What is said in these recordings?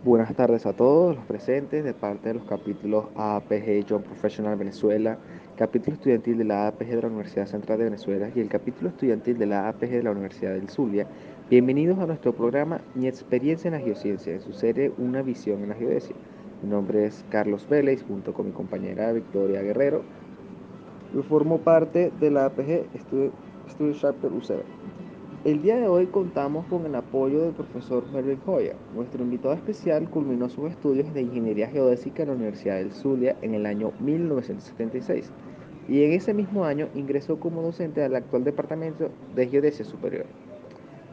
Buenas tardes a todos los presentes de parte de los capítulos AAPG John Professional Venezuela, capítulo estudiantil de la AAPG de la Universidad Central de Venezuela y el capítulo estudiantil de la AAPG de la Universidad del Zulia. Bienvenidos a nuestro programa Mi experiencia en la geociencia, en su serie Una visión en la geodesia. Mi nombre es Carlos Vélez, junto con mi compañera Victoria Guerrero. Yo formo parte de la AAPG Studio Chapter UCB. El día de hoy contamos con el apoyo del profesor Mervyn Hoyer. Nuestro invitado especial culminó sus estudios de Ingeniería Geodésica en la Universidad del Zulia en el año 1976 y en ese mismo año ingresó como docente al actual Departamento de Geodesia Superior.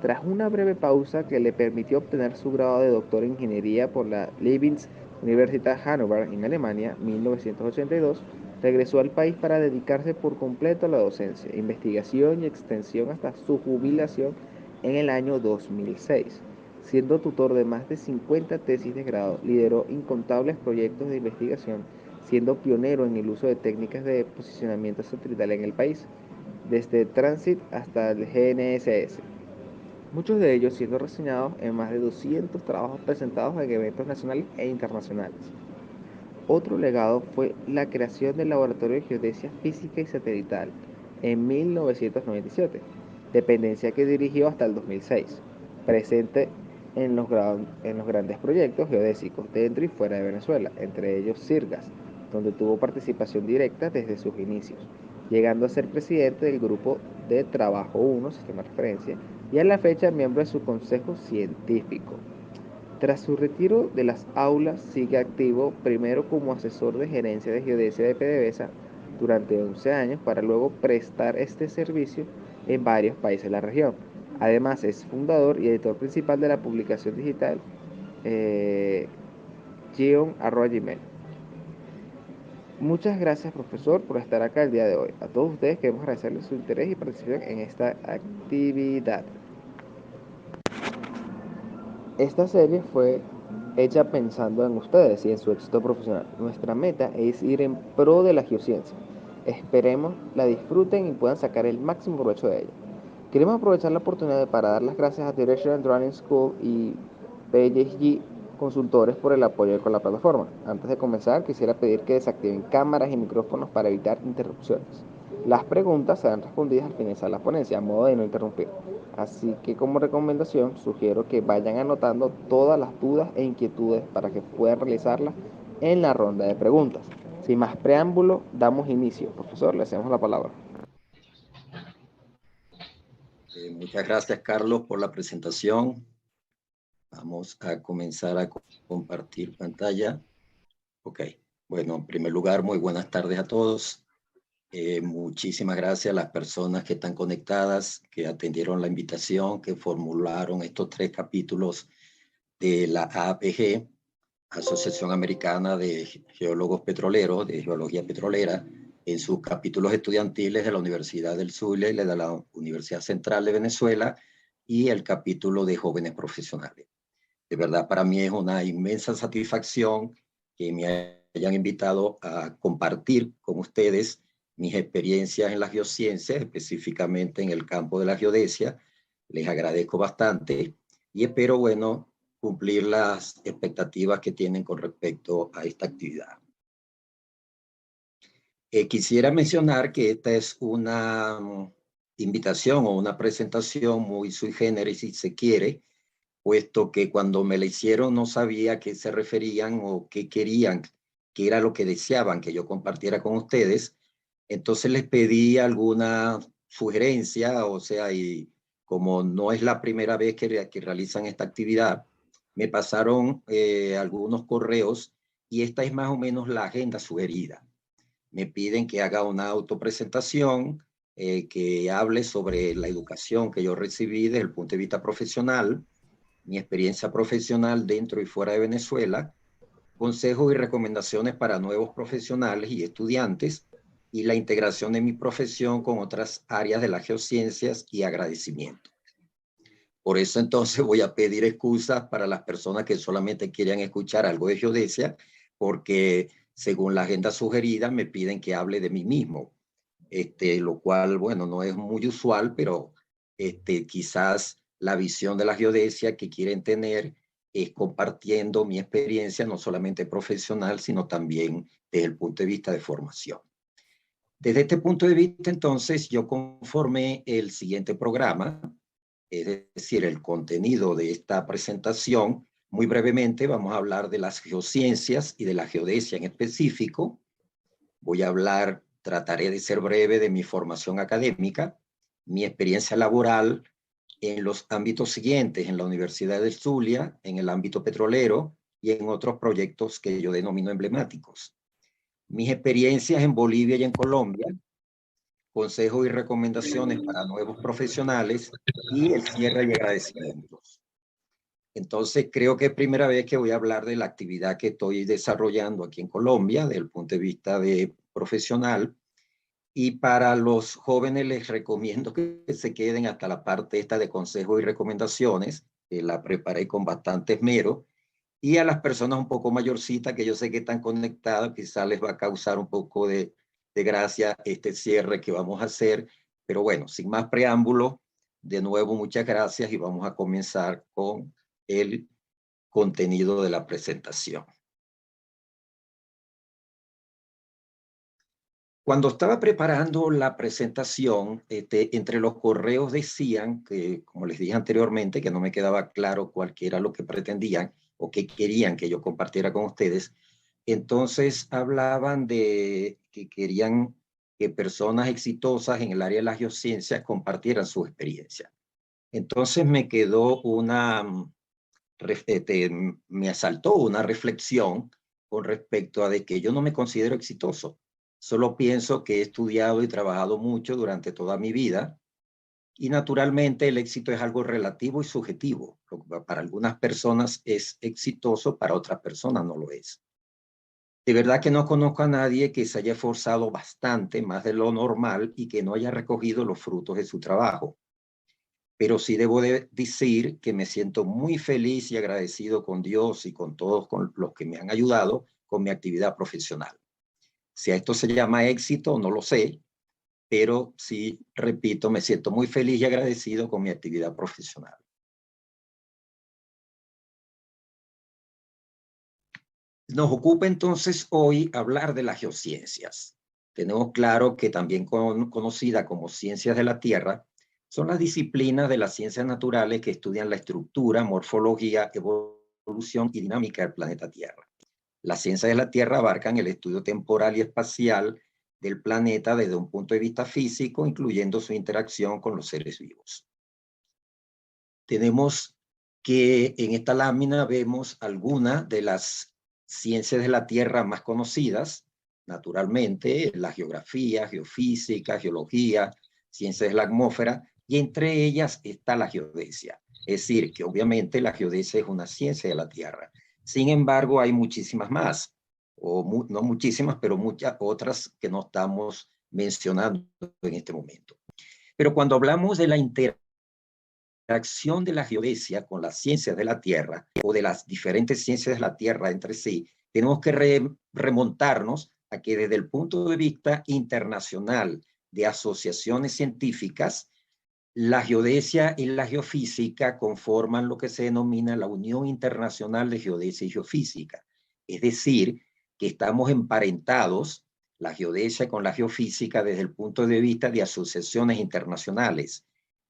Tras una breve pausa que le permitió obtener su grado de doctor en Ingeniería por la Leibniz Universität Hannover en Alemania, 1982, regresó al país para dedicarse por completo a la docencia, investigación y extensión hasta su jubilación en el año 2006. Siendo tutor de más de 50 tesis de grado, lideró incontables proyectos de investigación, siendo pionero en el uso de técnicas de posicionamiento satelital en el país, desde Transit hasta el GNSS, muchos de ellos siendo reseñados en más de 200 trabajos presentados en eventos nacionales e internacionales. Otro legado fue la creación del Laboratorio de Geodesia Física y Satelital en 1997, dependencia que dirigió hasta el 2006, presente en los grandes proyectos geodésicos dentro y fuera de Venezuela, entre ellos CIRGAS, donde tuvo participación directa desde sus inicios, llegando a ser presidente del Grupo de Trabajo 1, Sistema de Referencia, y a la fecha miembro de su Consejo Científico. Tras su retiro de las aulas, sigue activo primero como asesor de gerencia de geodesia de PDVSA durante 11 años para luego prestar este servicio en varios países de la región. Además, es fundador y editor principal de la publicación digital Geon@gmail. Muchas gracias, profesor, por estar acá el día de hoy. A todos ustedes queremos agradecerles su interés y participación en esta actividad. Esta serie fue hecha pensando en ustedes y en su éxito profesional. Nuestra meta es ir en pro de la geociencia. Esperemos la disfruten y puedan sacar el máximo provecho de ella. Queremos aprovechar la oportunidad para dar las gracias a Directional Drawing School y PSG Consultores por el apoyo con la plataforma. Antes de comenzar, quisiera pedir que desactiven cámaras y micrófonos para evitar interrupciones. Las preguntas serán respondidas al finalizar la ponencia, a modo de no interrumpir. Así que como recomendación, sugiero que vayan anotando todas las dudas e inquietudes para que puedan realizarlas en la ronda de preguntas. Sin más preámbulo, damos inicio. Profesor, le hacemos la palabra. Muchas gracias, Carlos, por la presentación. Vamos a comenzar a compartir pantalla. Ok, bueno, en primer lugar, muy buenas tardes a todos. Muchísimas gracias a las personas que están conectadas, que atendieron la invitación, que formularon estos 3 capítulos de la APG, Asociación Americana de Geólogos Petroleros, de Geología Petrolera, en sus capítulos estudiantiles de la Universidad del Zulia y de la Universidad Central de Venezuela, y el capítulo de jóvenes profesionales. De verdad, para mí es una inmensa satisfacción que me hayan invitado a compartir con ustedes mis experiencias en las geociencias, específicamente en el campo de la geodesia. Les agradezco bastante y espero, bueno, cumplir las expectativas que tienen con respecto a esta actividad. Quisiera mencionar que esta es una invitación o una presentación muy sui generis, si se quiere, puesto que cuando me la hicieron no sabía a qué se referían o qué querían, qué era lo que deseaban que yo compartiera con ustedes. Entonces les pedí alguna sugerencia, o sea, y como no es la primera vez que realizan esta actividad, me pasaron algunos correos y esta es más o menos la agenda sugerida. Me piden que haga una autopresentación, que hable sobre la educación que yo recibí desde el punto de vista profesional, mi experiencia profesional dentro y fuera de Venezuela, consejos y recomendaciones para nuevos profesionales y estudiantes, y la integración de mi profesión con otras áreas de las geociencias y agradecimiento. Por eso entonces voy a pedir excusas para las personas que solamente quieran escuchar algo de geodesia, porque según la agenda sugerida me piden que hable de mí mismo, lo cual, bueno, no es muy usual, pero quizás la visión de la geodesia que quieren tener compartiendo mi experiencia, no solamente profesional, sino también desde el punto de vista de formación. Desde este punto de vista, entonces, yo conformé el siguiente programa, es decir, el contenido de esta presentación. Muy brevemente vamos a hablar de las geociencias y de la geodesia en específico. Voy a hablar, trataré de ser breve, de mi formación académica, mi experiencia laboral en los ámbitos siguientes, en la Universidad del Zulia, en el ámbito petrolero y en otros proyectos que yo denomino emblemáticos. Mis experiencias en Bolivia y en Colombia, consejos y recomendaciones para nuevos profesionales y el cierre y agradecimientos. Entonces, creo que es primera vez que voy a hablar de la actividad que estoy desarrollando aquí en Colombia, desde el punto de vista de profesional. Y para los jóvenes les recomiendo que se queden hasta la parte esta de consejos y recomendaciones, que la preparé con bastante esmero. Y a las personas un poco mayorcitas, que yo sé que están conectadas, quizás les va a causar un poco de gracia este cierre que vamos a hacer. Pero bueno, sin más preámbulos, de nuevo muchas gracias y vamos a comenzar con el contenido de la presentación. Cuando estaba preparando la presentación, entre los correos decían que, como les dije anteriormente, que no me quedaba claro cuál era lo que pretendían o qué querían que yo compartiera con ustedes. Entonces hablaban de que querían que personas exitosas en el área de las geociencias compartieran su experiencia. Entonces me quedó me asaltó una reflexión con respecto a de que yo no me considero exitoso. Solo pienso que he estudiado y trabajado mucho durante toda mi vida y naturalmente el éxito es algo relativo y subjetivo. Para algunas personas es exitoso, para otras personas no lo es. De verdad que no conozco a nadie que se haya esforzado bastante, más de lo normal, y que no haya recogido los frutos de su trabajo. Pero sí debo de decir que me siento muy feliz y agradecido con Dios y con todos con los que me han ayudado con mi actividad profesional. Si a esto se llama éxito, no lo sé, pero sí, repito, me siento muy feliz y agradecido con mi actividad profesional. Nos ocupa entonces hoy hablar de las geociencias. Tenemos claro que también conocida como ciencias de la Tierra, son las disciplinas de las ciencias naturales que estudian la estructura, morfología, evolución y dinámica del planeta Tierra. Las ciencias de la Tierra abarcan el estudio temporal y espacial del planeta desde un punto de vista físico, incluyendo su interacción con los seres vivos. Tenemos que en esta lámina vemos algunas de las ciencias de la Tierra más conocidas, naturalmente, la geografía, geofísica, geología, ciencias de la atmósfera, y entre ellas está la geodesia. Es decir, que obviamente la geodesia es una ciencia de la Tierra. Sin embargo, hay muchísimas más, o no muchísimas, pero muchas otras que no estamos mencionando en este momento. Pero cuando hablamos de la interacción de la geodesia con las ciencias de la Tierra o de las diferentes ciencias de la Tierra entre sí, tenemos que remontarnos a que desde el punto de vista internacional de asociaciones científicas, la geodesia y la geofísica conforman lo que se denomina la Unión Internacional de Geodesia y Geofísica. Es decir, que estamos emparentados, la geodesia con la geofísica, desde el punto de vista de asociaciones internacionales.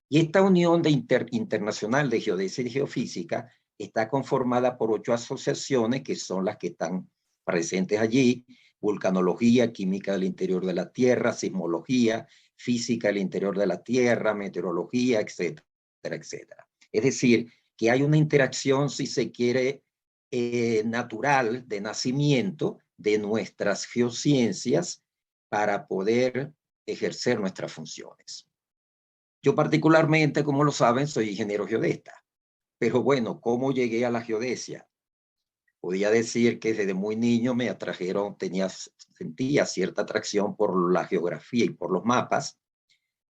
Y esta Unión Internacional de Geodesia y Geofísica está conformada por 8 asociaciones que son las que están presentes allí: vulcanología, química del interior de la Tierra, sismología, física del interior de la Tierra, meteorología, etcétera, etcétera. Es decir, que hay una interacción, si se quiere, natural de nacimiento de nuestras geociencias para poder ejercer nuestras funciones. Yo particularmente, como lo saben, soy ingeniero geodesta. Pero bueno, ¿cómo llegué a la geodesia? Podía decir que desde muy niño me atrajeron, sentía cierta atracción por la geografía y por los mapas.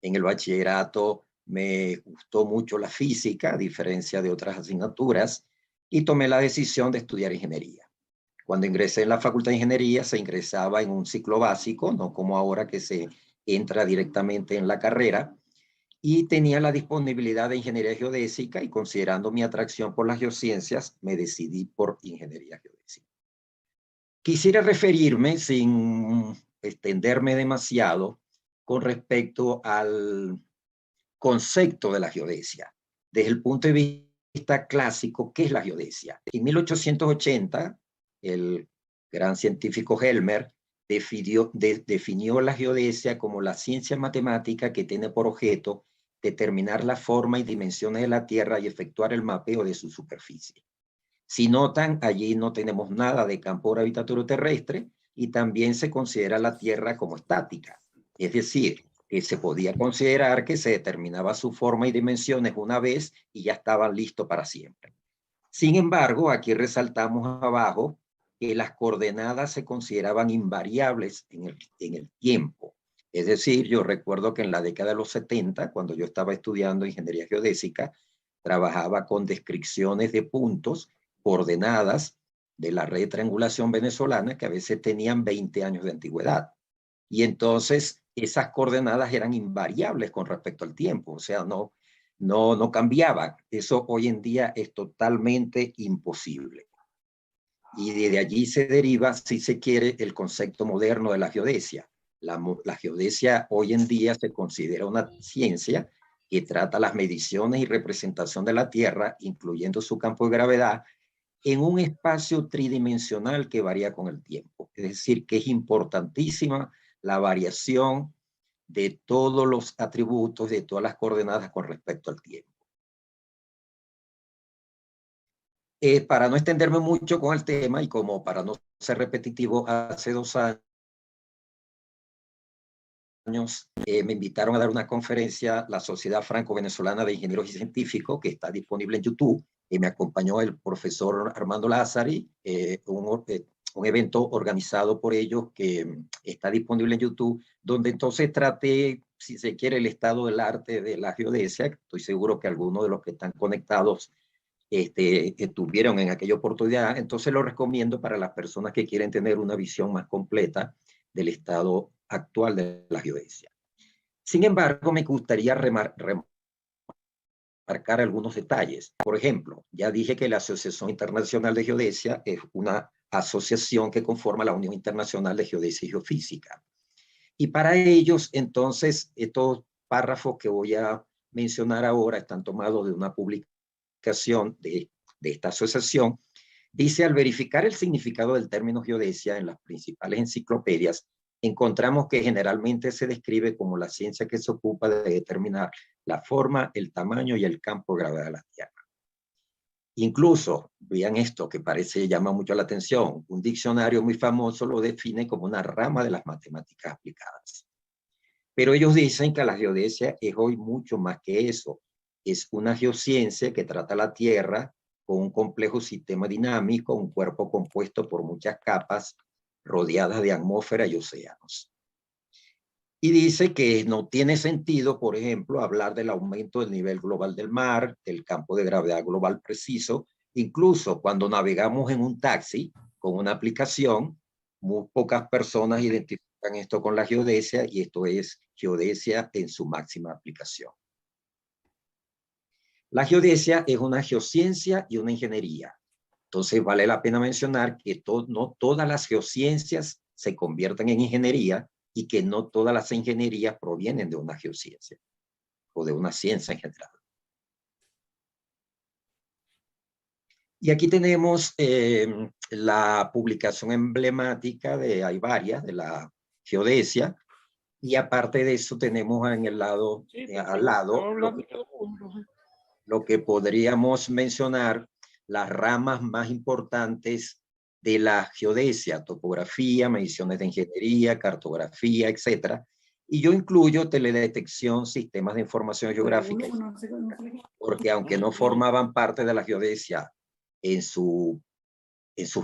En el bachillerato me gustó mucho la física, a diferencia de otras asignaturas, y tomé la decisión de estudiar ingeniería. Cuando ingresé en la Facultad de Ingeniería, se ingresaba en un ciclo básico, no como ahora que se entra directamente en la carrera. y tenía la disponibilidad de ingeniería geodésica y considerando mi atracción por las geociencias, me decidí por ingeniería geodésica. Quisiera referirme, sin extenderme demasiado, con respecto al concepto de la geodesia. Desde el punto de vista clásico, ¿qué es la geodesia? En 1880, el gran científico Helmer definió la geodesia como la ciencia matemática que tiene por objeto determinar la forma y dimensiones de la Tierra y efectuar el mapeo de su superficie. Si notan, allí no tenemos nada de campo gravitatorio terrestre y también se considera la Tierra como estática. Es decir, que se podía considerar que se determinaba su forma y dimensiones una vez y ya estaban listos para siempre. Sin embargo, aquí resaltamos abajo que las coordenadas se consideraban invariables en el tiempo. Es decir, yo recuerdo que en la década de los 70, cuando yo estaba estudiando ingeniería geodésica, trabajaba con descripciones de puntos, coordenadas de la red de triangulación venezolana, que a veces tenían 20 años de antigüedad. Y entonces esas coordenadas eran invariables con respecto al tiempo, o sea, no cambiaban. Eso hoy en día es totalmente imposible. Y desde allí se deriva, si se quiere, el concepto moderno de la geodesia. La geodesia hoy en día se considera una ciencia que trata las mediciones y representación de la Tierra, incluyendo su campo de gravedad, en un espacio tridimensional que varía con el tiempo. Es decir, que es importantísima la variación de todos los atributos, de todas las coordenadas con respecto al tiempo. Para no extenderme mucho con el tema y como para no ser repetitivo, hace 2 años me invitaron a dar una conferencia la Sociedad Franco-Venezolana de Ingenieros y Científicos, que está disponible en YouTube, y me acompañó el profesor Armando Lázari, un evento organizado por ellos que está disponible en YouTube, donde entonces traté, si se quiere, el estado del arte de la geodesia. Estoy seguro que algunos de los que están conectados estuvieron en aquella oportunidad, entonces lo recomiendo para las personas que quieren tener una visión más completa del estado actual de la geodesia. Sin embargo, me gustaría remarcar algunos detalles. Por ejemplo, ya dije que la Asociación Internacional de Geodesia es una asociación que conforma la Unión Internacional de Geodesia y Geofísica. Y para ellos, entonces, estos párrafos que voy a mencionar ahora están tomados de una publicación de esta asociación. Dice, al verificar el significado del término geodesia en las principales enciclopedias, encontramos que generalmente se describe como la ciencia que se ocupa de determinar la forma, el tamaño y el campo de gravedad de la Tierra. Incluso, vean esto que parece llama mucho la atención, un diccionario muy famoso lo define como una rama de las matemáticas aplicadas. Pero ellos dicen que la geodesia es hoy mucho más que eso. Es una geociencia que trata la Tierra con un complejo sistema dinámico, un cuerpo compuesto por muchas capas rodeadas de atmósfera y océanos. Y dice que no tiene sentido, por ejemplo, hablar del aumento del nivel global del mar, del campo de gravedad global preciso. Incluso cuando navegamos en un taxi con una aplicación, muy pocas personas identifican esto con la geodesia, y esto es geodesia en su máxima aplicación. La geodesia es una geociencia y una ingeniería. Entonces vale la pena mencionar que no todas las geociencias se convierten en ingeniería y que no todas las ingenierías provienen de una geociencia o de una ciencia en general. Y aquí tenemos la publicación emblemática hay varias, de la geodesia, y aparte de eso tenemos en el lado, al lado, lo que podríamos mencionar las ramas más importantes de la geodesia: topografía, mediciones de ingeniería, cartografía, etcétera. Y yo incluyo teledetección, sistemas de información geográfica, porque aunque no formaban parte de la geodesia en sus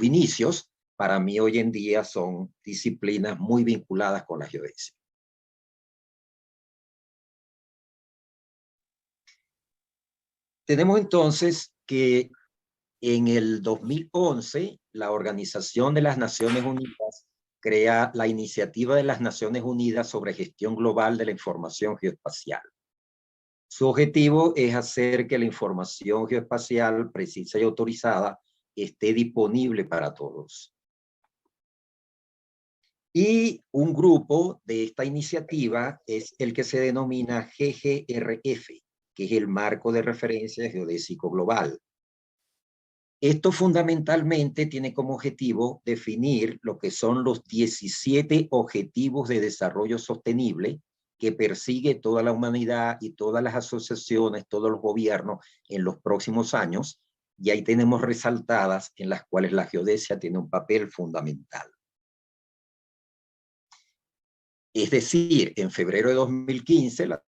inicios, para mí hoy en día son disciplinas muy vinculadas con la geodesia. Tenemos entonces que en el 2011, la Organización de las Naciones Unidas crea la Iniciativa de las Naciones Unidas sobre Gestión Global de la Información Geoespacial. Su objetivo es hacer que la información geoespacial precisa y autorizada esté disponible para todos. Y un grupo de esta iniciativa es el que se denomina GGRF, que es el Marco de Referencia Geodésico Global. Esto fundamentalmente tiene como objetivo definir lo que son los 17 objetivos de desarrollo sostenible que persigue toda la humanidad y todas las asociaciones, todos los gobiernos en los próximos años, y ahí tenemos resaltadas en las cuales la geodesia tiene un papel fundamental. Es decir, en febrero de 2015, la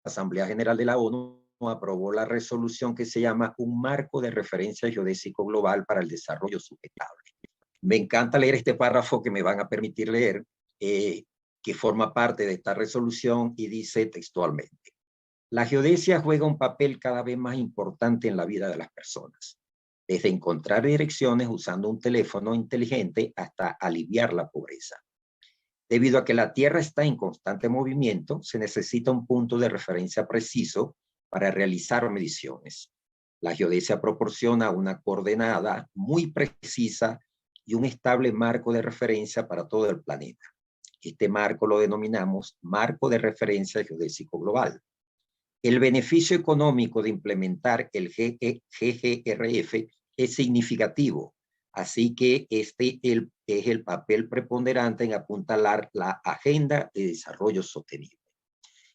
Asamblea General de la ONU aprobó la resolución que se llama Un Marco de Referencia Geodésico Global para el Desarrollo Sustentable. Me encanta leer este párrafo que me van a permitir leer, que forma parte de esta resolución y dice textualmente: la geodesia juega un papel cada vez más importante en la vida de las personas, desde encontrar direcciones usando un teléfono inteligente hasta aliviar la pobreza. Debido a que la Tierra está en constante movimiento, se necesita un punto de referencia preciso para realizar mediciones. La geodesia proporciona una coordenada muy precisa y un estable marco de referencia para todo el planeta. Este marco lo denominamos Marco de Referencia Geodésico Global. El beneficio económico de implementar el GGRF es significativo, así que este es el papel preponderante en apuntalar la agenda de desarrollo sostenible.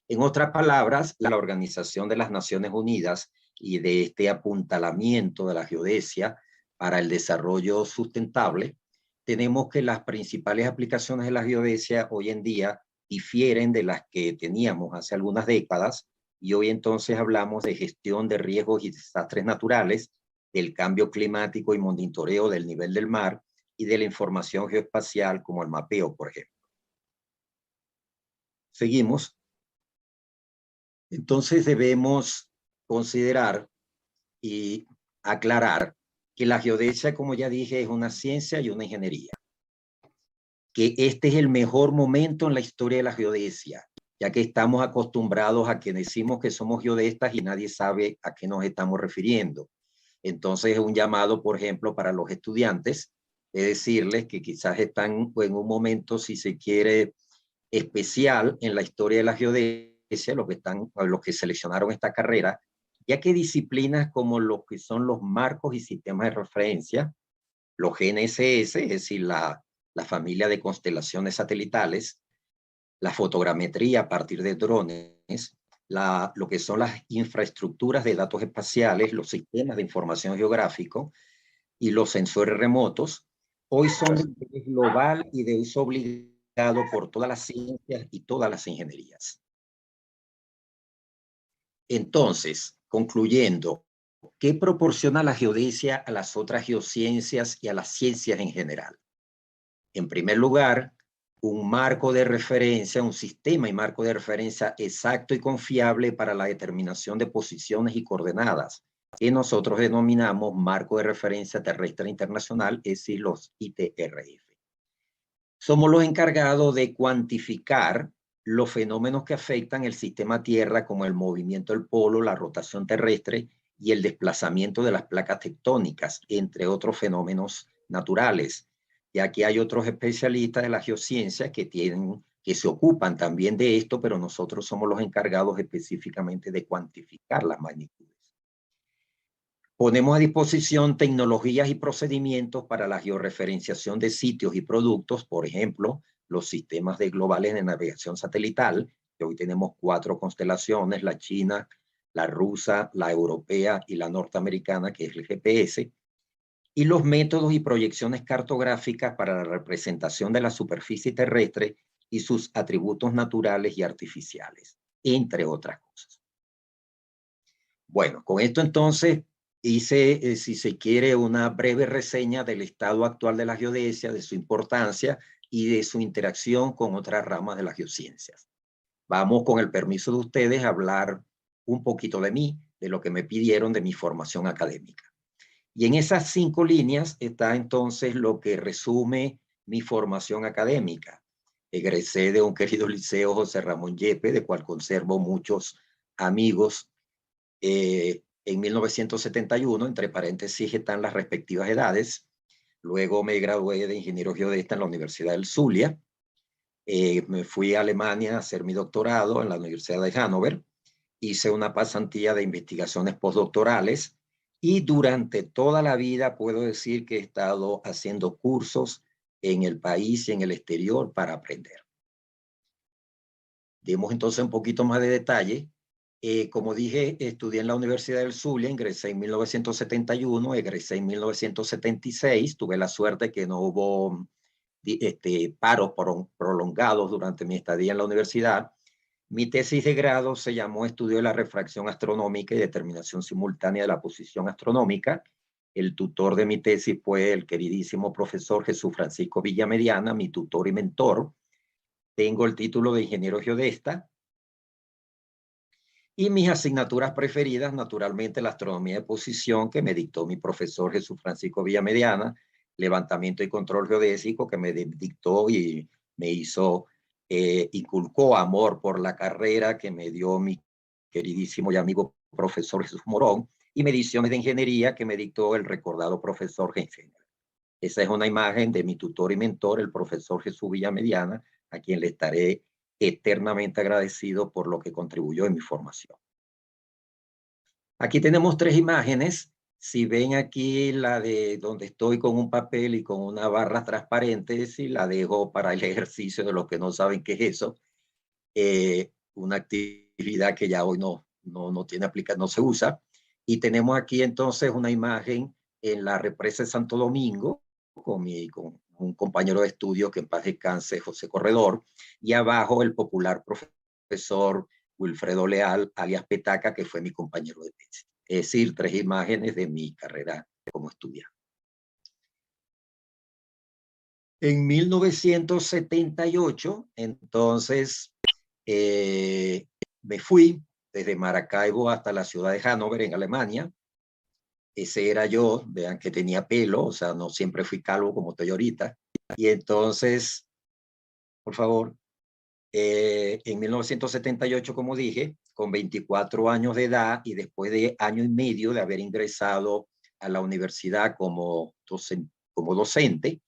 En otras palabras, la Organización de las Naciones Unidas y de este apuntalamiento de la geodesia para el desarrollo sustentable, tenemos que las principales aplicaciones de la geodesia hoy en día difieren de las que teníamos hace algunas décadas, y hoy entonces hablamos de gestión de riesgos y desastres naturales, del cambio climático y monitoreo del nivel del mar, y de la información geoespacial como el mapeo, por ejemplo. Seguimos. Entonces debemos considerar y aclarar que la geodesia, como ya dije, es una ciencia y una ingeniería. Que este es el mejor momento en la historia de la geodesia, ya que estamos acostumbrados a que decimos que somos geodestas y nadie sabe a qué nos estamos refiriendo. Entonces es un llamado, por ejemplo, para los estudiantes, de decirles que quizás están en un momento, si se quiere, especial en la historia de la geodesia, los que seleccionaron esta carrera, ya que disciplinas como lo que son los marcos y sistemas de referencia, los GNSS, es decir, la familia de constelaciones satelitales, la fotogrametría a partir de drones, lo que son las infraestructuras de datos espaciales, los sistemas de información geográfico y los sensores remotos, hoy son de interés global y de uso obligado por todas las ciencias y todas las ingenierías. Entonces, concluyendo, ¿qué proporciona la geodesia a las otras geociencias y a las ciencias en general? En primer lugar, un marco de referencia, un sistema y marco de referencia exacto y confiable para la determinación de posiciones y coordenadas, que nosotros denominamos Marco de Referencia Terrestre Internacional, es decir, los ITRF. Somos los encargados de cuantificar los fenómenos que afectan el sistema Tierra, como el movimiento del polo, la rotación terrestre y el desplazamiento de las placas tectónicas, entre otros fenómenos naturales. Y aquí hay otros especialistas de la geociencia que se ocupan también de esto, pero nosotros somos los encargados específicamente de cuantificar las magnitudes. Ponemos a disposición tecnologías y procedimientos para la georreferenciación de sitios y productos, por ejemplo, los sistemas globales de navegación satelital, que hoy tenemos 4 constelaciones, la china, la rusa, la europea y la norteamericana, que es el GPS, y los métodos y proyecciones cartográficas para la representación de la superficie terrestre y sus atributos naturales y artificiales, entre otras cosas. Bueno, con esto entonces hice, si se quiere, una breve reseña del estado actual de la geodesia, de su importancia y de su interacción con otras ramas de las geociencias. Vamos, con el permiso de ustedes, a hablar un poquito de mí, de lo que me pidieron de mi formación académica. Y en esas 5 líneas está entonces lo que resume mi formación académica. Egresé de un querido liceo José Ramón Yepes, de cual conservo muchos amigos en 1971, entre paréntesis están las respectivas edades. Luego me gradué de ingeniero geodesta en la Universidad del Zulia. Me fui a Alemania a hacer mi doctorado en la Universidad de Hannover. Hice una pasantía de investigaciones postdoctorales y durante toda la vida puedo decir que he estado haciendo cursos en el país y en el exterior para aprender. Demos entonces un poquito más de detalle. Como dije, estudié en la Universidad del Zulia, ingresé en 1971, egresé en 1976. Tuve la suerte que no hubo paros prolongados durante mi estadía en la universidad. Mi tesis de grado se llamó Estudio de la refracción astronómica y determinación simultánea de la posición astronómica. El tutor de mi tesis fue el queridísimo profesor Jesús Francisco Villamediana, mi tutor y mentor. Tengo el título de ingeniero geodesta. Y mis asignaturas preferidas, naturalmente, la astronomía de posición que me dictó mi profesor Jesús Francisco Villamediana, levantamiento y control geodésico que me dictó y me hizo, inculcó amor por la carrera que me dio mi queridísimo y amigo profesor Jesús Morón, y mediciones de ingeniería que me dictó el recordado profesor Genfener. Esa es una imagen de mi tutor y mentor, el profesor Jesús Villamediana, a quien le estaré eternamente agradecido por lo que contribuyó en mi formación. Aquí tenemos tres imágenes. Si ven aquí la de donde estoy con un papel y con una barra transparente, si la dejo para el ejercicio de los que no saben qué es eso, una actividad que ya hoy no tiene aplicación, no se usa. Y tenemos aquí entonces una imagen en la represa de Santo Domingo con un compañero de estudio que en paz descanse, José Corredor, y abajo el popular profesor Wilfredo Leal, alias Petaca, que fue mi compañero de tesis. Es decir, tres imágenes de mi carrera como estudiante. En 1978, entonces, me fui desde Maracaibo hasta la ciudad de Hannover, en Alemania. Ese era yo, vean que tenía pelo, o sea, no siempre fui calvo como estoy ahorita. Y entonces, por favor, en 1978, como dije, con 24 años de edad y después de año y medio de haber ingresado a la universidad como docente,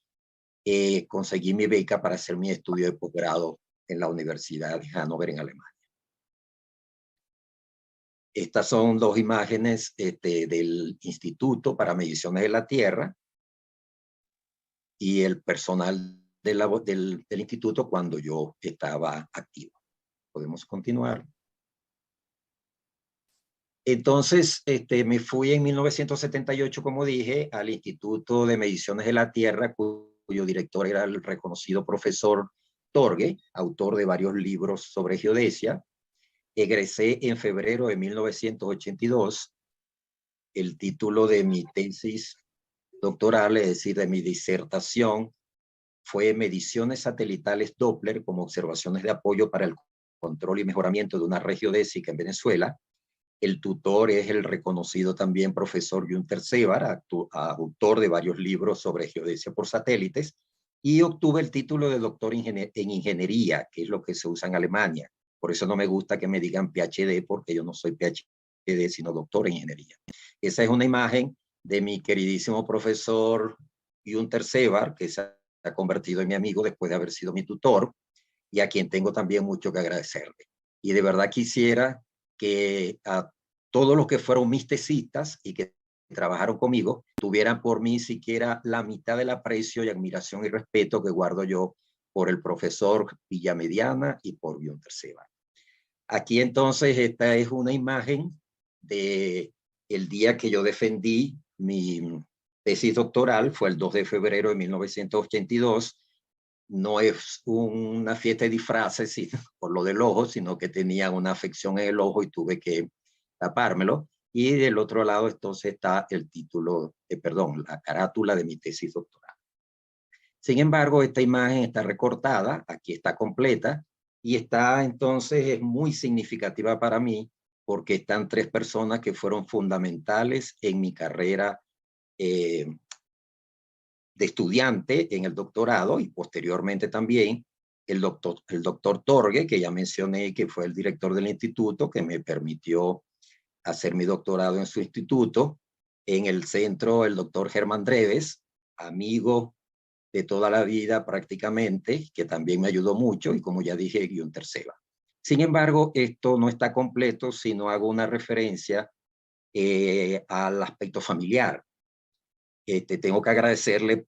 conseguí mi beca para hacer mi estudio de posgrado en la Universidad de Hannover, en Alemania. Estas son dos imágenes del Instituto para Mediciones de la Tierra y el personal del instituto cuando yo estaba activo. Podemos continuar. Entonces, me fui en 1978, como dije, al Instituto de Mediciones de la Tierra, cuyo director era el reconocido profesor Torgue, autor de varios libros sobre geodesia. Egresé en febrero de 1982. El título de mi tesis doctoral, es decir, de mi disertación, fue Mediciones satelitales Doppler como observaciones de apoyo para el control y mejoramiento de una red geodésica en Venezuela. El tutor es el reconocido también profesor Günter Sevar, autor de varios libros sobre geodesia por satélites, y obtuve el título de doctor en ingeniería, que es lo que se usa en Alemania. Por eso no me gusta que me digan PhD, porque yo no soy PhD, sino doctor en ingeniería. Esa es una imagen de mi queridísimo profesor Günter Sevar, que se ha convertido en mi amigo después de haber sido mi tutor, y a quien tengo también mucho que agradecerle. Y de verdad quisiera que a todos los que fueron mis tesistas y que trabajaron conmigo tuvieran por mí siquiera la mitad del aprecio y admiración y respeto que guardo yo por el profesor Villamediana y por Günter Sevar. Aquí entonces esta es una imagen de el día que yo defendí mi tesis doctoral, fue el 2 de febrero de 1982. No es una fiesta de disfraces sino, por lo del ojo, sino que tenía una afección en el ojo y tuve que tapármelo. Y del otro lado entonces está el título, la carátula de mi tesis doctoral. Sin embargo, esta imagen está recortada, aquí está completa, y está entonces es muy significativa para mí porque están tres personas que fueron fundamentales en mi carrera de estudiante en el doctorado y posteriormente también el doctor Torgue, que ya mencioné, que fue el director del instituto, que me permitió hacer mi doctorado en su instituto. En el centro, el doctor Germán Dreves, amigo de toda la vida prácticamente, que también me ayudó mucho, y como ya dije, Günther Seba. Sin embargo, esto no está completo si no hago una referencia al aspecto familiar. Tengo que agradecerle,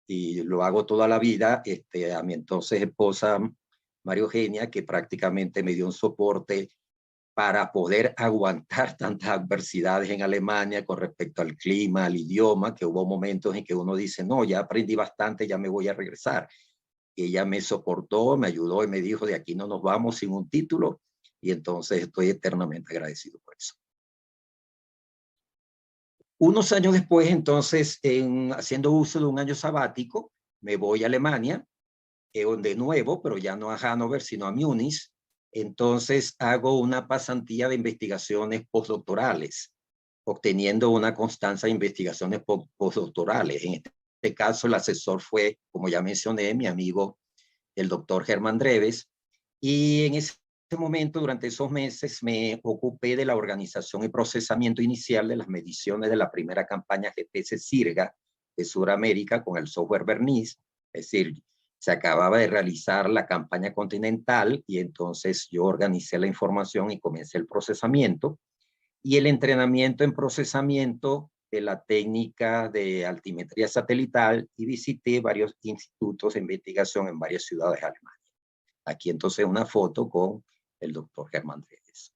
y lo hago toda la vida, a mi entonces esposa María Eugenia, que prácticamente me dio un soporte para poder aguantar tantas adversidades en Alemania con respecto al clima, al idioma, que hubo momentos en que uno dice, no, ya aprendí bastante, ya me voy a regresar. Y ella me soportó, me ayudó y me dijo, de aquí no nos vamos sin un título, y entonces estoy eternamente agradecido por eso. Unos años después, entonces, haciendo uso de un año sabático, me voy a Alemania, de nuevo, pero ya no a Hannover, sino a Múnich. Entonces hago una pasantía de investigaciones postdoctorales, obteniendo una constancia de investigaciones postdoctorales. En este caso, el asesor fue, como ya mencioné, mi amigo, el doctor Germán Dreves, y en ese momento, durante esos meses, me ocupé de la organización y procesamiento inicial de las mediciones de la primera campaña GPS-SIRGA de Sudamérica con el software Verniz. Es decir, se acababa de realizar la campaña continental y entonces yo organicé la información y comencé el procesamiento y el entrenamiento en procesamiento de la técnica de altimetría satelital, y visité varios institutos de investigación en varias ciudades alemanas. Aquí entonces una foto con el doctor Germán Dreves.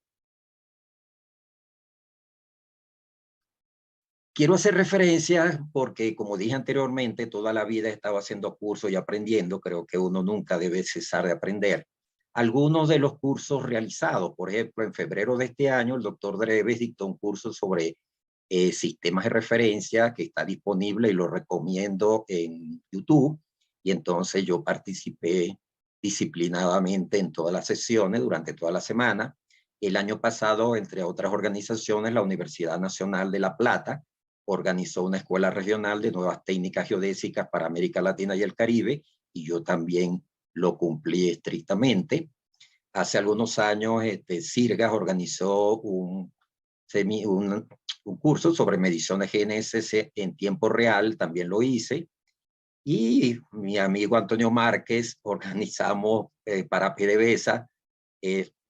Quiero hacer referencia porque, como dije anteriormente, toda la vida he estado haciendo cursos y aprendiendo. Creo que uno nunca debe cesar de aprender. Algunos de los cursos realizados, por ejemplo, en febrero de este año, el doctor Dreves dictó un curso sobre sistemas de referencia que está disponible y lo recomiendo en YouTube. Y entonces yo participé disciplinadamente en todas las sesiones durante toda la semana. El año pasado, entre otras organizaciones, la Universidad Nacional de La Plata organizó una escuela regional de nuevas técnicas geodésicas para América Latina y el Caribe, y yo también lo cumplí estrictamente. Hace algunos años, CIRGAS organizó un curso sobre mediciones GNSS en tiempo real, también lo hice. Y mi amigo Antonio Márquez organizamos para PDVSA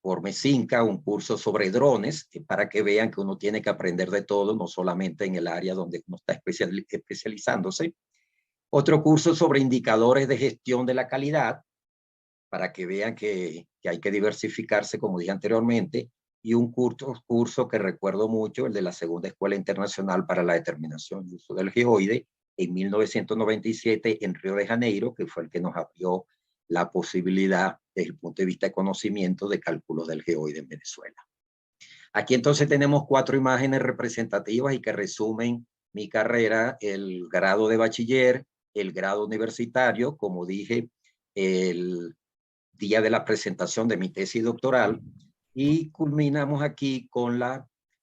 por MESINCA un curso sobre drones, para que vean que uno tiene que aprender de todo, no solamente en el área donde uno está especializándose. Otro curso sobre indicadores de gestión de la calidad, para que vean que hay que diversificarse, como dije anteriormente. Y un curso que recuerdo mucho, el de la Segunda Escuela Internacional para la Determinación y Uso del Geoide, en 1997 en Río de Janeiro, que fue el que nos abrió la posibilidad, desde el punto de vista de conocimiento, de cálculos del geoide en Venezuela. Aquí entonces tenemos 4 imágenes representativas y que resumen mi carrera: el grado de bachiller, el grado universitario, como dije, el día de la presentación de mi tesis doctoral, y culminamos aquí con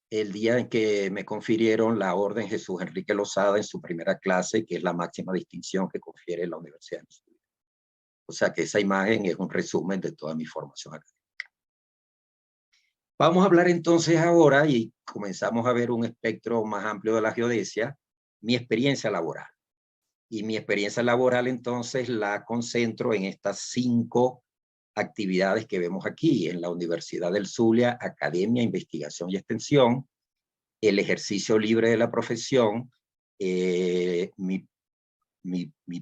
el día en que me confirieron la Orden Jesús Enrique Lozada en su primera clase, que es la máxima distinción que confiere la Universidad de Venezuela. O sea que esa imagen es un resumen de toda mi formación académica. Vamos a hablar entonces ahora, y comenzamos a ver un espectro más amplio de la geodesia, mi experiencia laboral. Y mi experiencia laboral entonces la concentro en estas 5 actividades que vemos aquí: en la Universidad del Zulia, academia, investigación y extensión; el ejercicio libre de la profesión; mi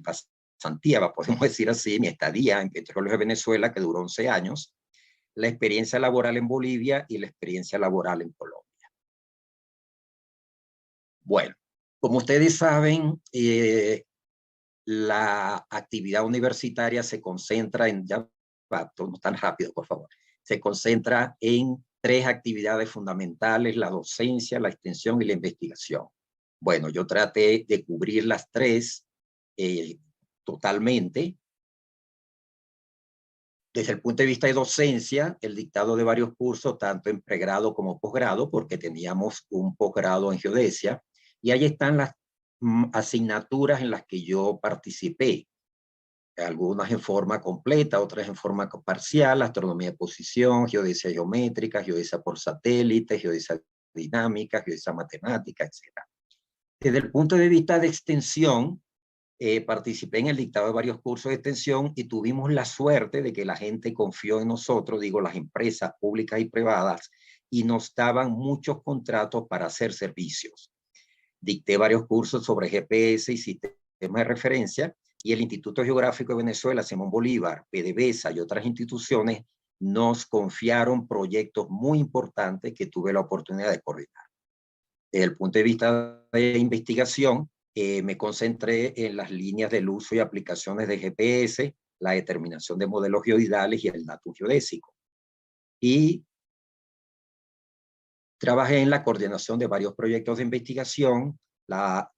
pasantía, podemos decir así, mi estadía en Petróleos de Venezuela, que duró 11 años; la experiencia laboral en Bolivia y la experiencia laboral en Colombia. Bueno, como ustedes saben, la actividad universitaria se concentra en, ya va, no tan rápido, por favor, se concentra en 3 actividades fundamentales: la docencia, la extensión y la investigación. Bueno, yo traté de cubrir las 3 totalmente. Desde el punto de vista de docencia, el dictado de varios cursos, tanto en pregrado como posgrado, porque teníamos un posgrado en geodesia, y ahí están las asignaturas en las que yo participé. algunas en forma completa, otras en forma parcial, astronomía de posición, geodesia geométrica, geodesia por satélite, geodesia dinámica, geodesia matemática, etc. Desde el punto de vista de extensión, participé en el dictado de varios cursos de extensión y tuvimos la suerte de que la gente confió en nosotros, digo, las empresas públicas y privadas, y nos daban muchos contratos para hacer servicios. Dicté varios cursos sobre GPS y sistemas de referencia, y el Instituto Geográfico de Venezuela, Simón Bolívar, PDVSA y otras instituciones nos confiaron proyectos muy importantes que tuve la oportunidad de coordinar. Desde el punto de vista de investigación, me concentré en las líneas del uso y aplicaciones de GPS, la determinación de modelos geoidales y el dato geodésico. Y trabajé en la coordinación de varios proyectos de investigación.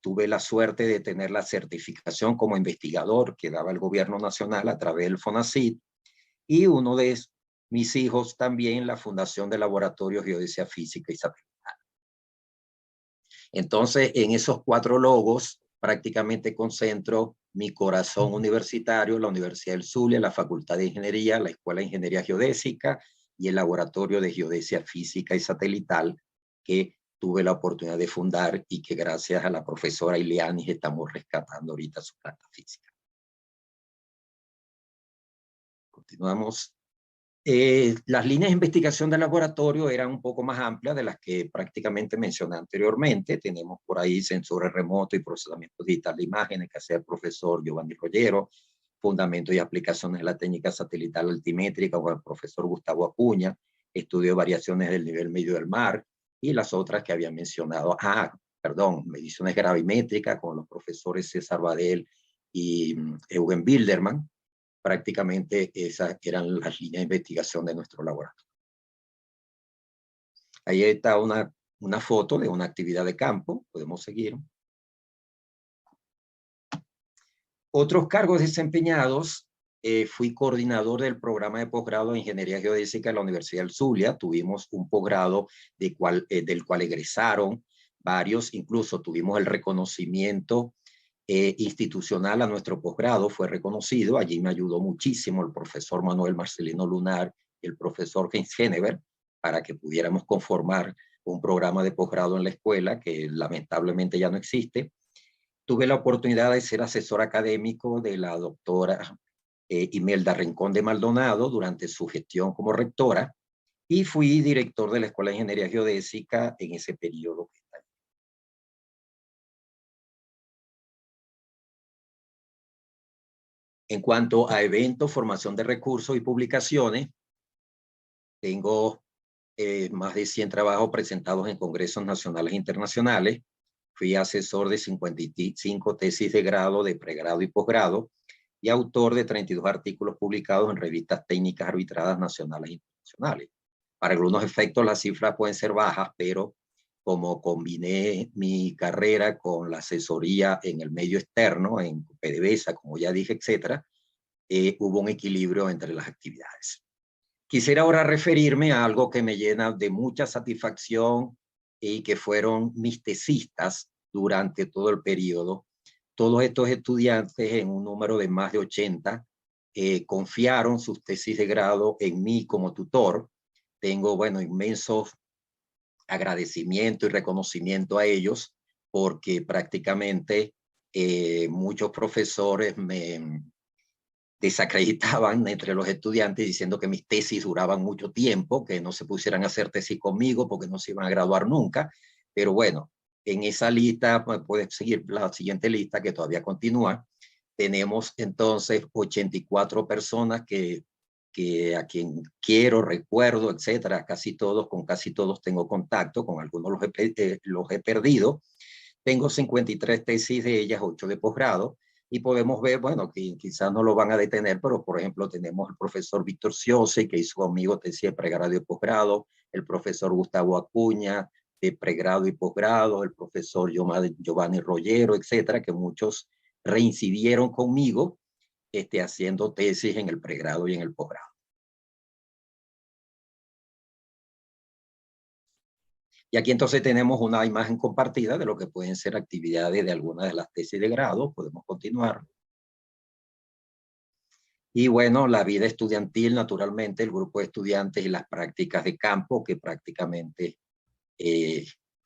Tuve la suerte de tener la certificación como investigador que daba el gobierno nacional a través del FONACYT, y uno de mis hijos también la Fundación de Laboratorio de Geodesia Física y Satelital. Entonces, en esos 4 logos prácticamente concentro mi corazón universitario, la Universidad del Zulia, la Facultad de Ingeniería, la Escuela de Ingeniería Geodésica y el Laboratorio de Geodesia Física y Satelital, que tuve la oportunidad de fundar y que gracias a la profesora Ileanis estamos rescatando ahorita su planta física. Continuamos. Las líneas de investigación del laboratorio eran un poco más amplias de las que prácticamente mencioné anteriormente. Tenemos por ahí sensores remotos y procesamiento digital de imágenes que hace el profesor Giovanni Rollero, fundamentos y aplicaciones de la técnica satelital altimétrica con el profesor Gustavo Acuña, estudio de variaciones del nivel medio del mar, y las otras que había mencionado. Mediciones gravimétricas con los profesores César Badel y Eugen Bilderman. Prácticamente esas eran las líneas de investigación de nuestro laboratorio. Ahí está una foto de una actividad de campo. Podemos seguir. Otros cargos desempeñados. Fui coordinador del programa de posgrado de Ingeniería Geodésica de la Universidad del Zulia. Tuvimos un posgrado del cual egresaron varios. Incluso tuvimos el reconocimiento institucional a nuestro posgrado, fue reconocido. Allí me ayudó muchísimo el profesor Manuel Marcelino Lunar y el profesor Heinz Genever para que pudiéramos conformar un programa de posgrado en la escuela que lamentablemente ya no existe. Tuve la oportunidad de ser asesor académico de la doctora Imelda Rincón de Maldonado durante su gestión como rectora, y fui director de la Escuela de Ingeniería Geodésica en ese periodo. En cuanto a eventos, formación de recursos y publicaciones, tengo más de 100 trabajos presentados en congresos nacionales e internacionales. Fui asesor de 55 tesis de grado, de pregrado y posgrado, y autor de 32 artículos publicados en revistas técnicas arbitradas nacionales e internacionales. Para algunos efectos las cifras pueden ser bajas, pero como combiné mi carrera con la asesoría en el medio externo, en PDVSA, como ya dije, etcétera, hubo un equilibrio entre las actividades. Quisiera ahora referirme a algo que me llena de mucha satisfacción y que fueron mis tesistas durante todo el periodo. Todos estos estudiantes, en un número de más de 80, confiaron sus tesis de grado en mí como tutor. Tengo, inmenso agradecimiento y reconocimiento a ellos, porque prácticamente muchos profesores me desacreditaban entre los estudiantes diciendo que mis tesis duraban mucho tiempo, que no se pusieran a hacer tesis conmigo porque no se iban a graduar nunca. Pero bueno, en esa lista, puedes seguir la siguiente lista que todavía continúa. Tenemos entonces 84 personas que a quien quiero, recuerdo, etcétera. Con casi todos tengo contacto, con algunos los he perdido. Tengo 53 tesis de ellas, 8 de posgrado, y podemos ver, que quizás no lo van a detener, pero por ejemplo tenemos el profesor Víctor Ciose, que hizo conmigo tesis de pregrado y posgrado, el profesor Gustavo Acuña, de pregrado y posgrado, el profesor Giovanni Rollero, etcétera, que muchos reincidieron conmigo haciendo tesis en el pregrado y en el posgrado. Y aquí entonces tenemos una imagen compartida de lo que pueden ser actividades de algunas de las tesis de grado. Podemos continuar. Y bueno, la vida estudiantil, naturalmente, el grupo de estudiantes y las prácticas de campo, que prácticamente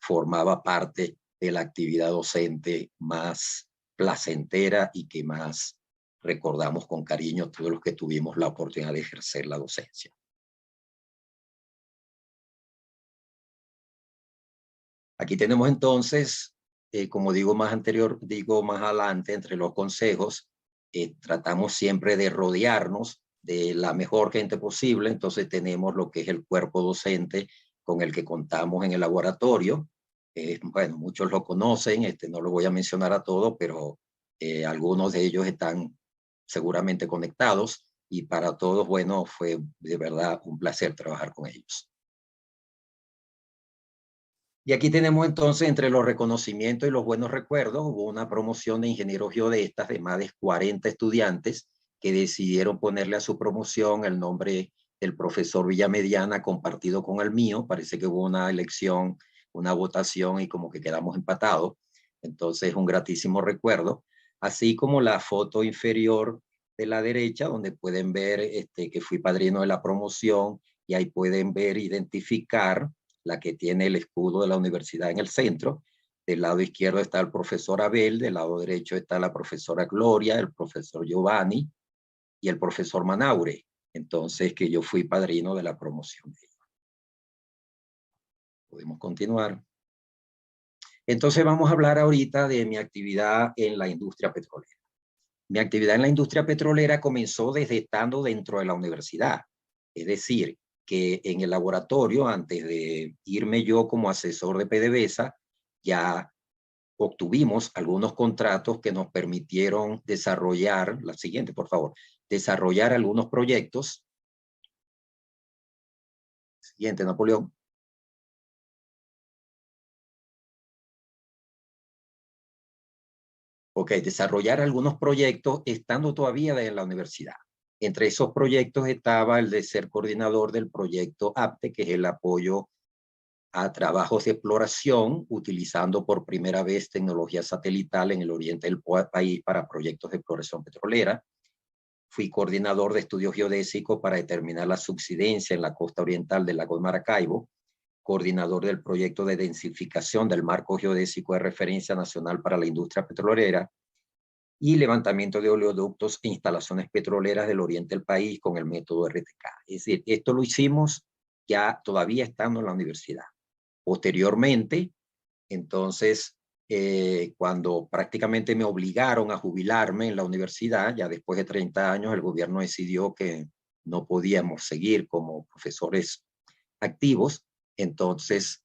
formaba parte de la actividad docente más placentera y que más recordamos con cariño todos los que tuvimos la oportunidad de ejercer la docencia. Aquí tenemos entonces, como digo más adelante, entre los consejos, tratamos siempre de rodearnos de la mejor gente posible. Entonces tenemos lo que es el cuerpo docente con el que contamos en el laboratorio. Bueno, muchos lo conocen, no lo voy a mencionar a todos, pero algunos de ellos están seguramente conectados, y para todos, bueno, fue de verdad un placer trabajar con ellos. Y aquí tenemos entonces, entre los reconocimientos y los buenos recuerdos, hubo una promoción de ingenieros geodestas de más de 40 estudiantes que decidieron ponerle a su promoción el nombre del profesor Villamediana compartido con el mío. Parece que hubo una elección, una votación, y como que quedamos empatados. Entonces, un gratísimo recuerdo. Así como la foto inferior de la derecha, donde pueden ver que fui padrino de la promoción, y ahí pueden ver, identificar la que tiene el escudo de la universidad en el centro. Del lado izquierdo está el profesor Abel, del lado derecho está la profesora Gloria, el profesor Giovanni y el profesor Manaure. Entonces, que yo fui padrino de la promoción. Podemos continuar. Entonces, vamos a hablar ahorita de mi actividad en la industria petrolera. Mi actividad en la industria petrolera comenzó desde estando dentro de la universidad. Es decir, que en el laboratorio, antes de irme yo como asesor de PDVSA, ya obtuvimos algunos contratos que nos permitieron desarrollar, la siguiente, por favor, desarrollar algunos proyectos. Siguiente, Napoleón. Ok, desarrollar algunos proyectos estando todavía en la universidad. Entre esos proyectos estaba el de ser coordinador del proyecto APTE, que es el apoyo a trabajos de exploración, utilizando por primera vez tecnología satelital en el oriente del país para proyectos de exploración petrolera. Fui coordinador de estudios geodésicos para determinar la subsidencia en la costa oriental del lago de Maracaibo, coordinador del proyecto de densificación del marco geodésico de referencia nacional para la industria petrolera, y levantamiento de oleoductos e instalaciones petroleras del oriente del país con el método RTK. Es decir, esto lo hicimos ya todavía estando en la universidad. Posteriormente, entonces, cuando prácticamente me obligaron a jubilarme en la universidad, ya después de 30 años, el gobierno decidió que no podíamos seguir como profesores activos. Entonces,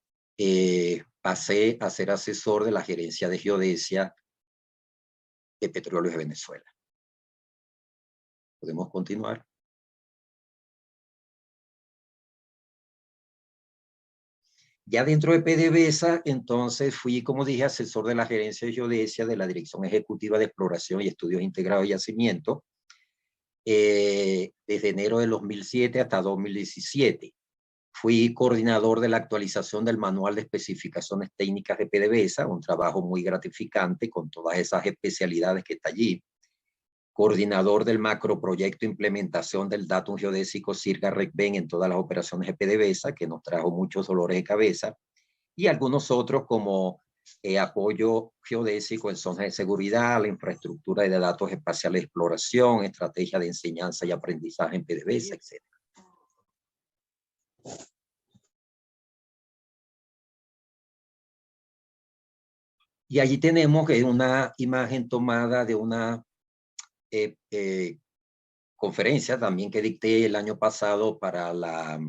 pasé a ser asesor de la gerencia de geodesia de Petróleos de Venezuela. Podemos continuar. Ya dentro de PDVSA, entonces fui, como dije, asesor de la gerencia de geodesia de la Dirección Ejecutiva de Exploración y Estudios Integrados de Yacimiento, desde enero de 2007 hasta 2017. Fui coordinador de la actualización del Manual de Especificaciones Técnicas de PDVSA, un trabajo muy gratificante con todas esas especialidades que está allí. Coordinador del macroproyecto implementación del datum geodésico CIRGA-RECBEN en todas las operaciones de PDVSA, que nos trajo muchos dolores de cabeza, y algunos otros como apoyo geodésico en zonas de seguridad, la infraestructura de datos espaciales de exploración, estrategia de enseñanza y aprendizaje en PDVSA, etc. Y allí tenemos una imagen tomada de una conferencia también que dicté el año pasado para la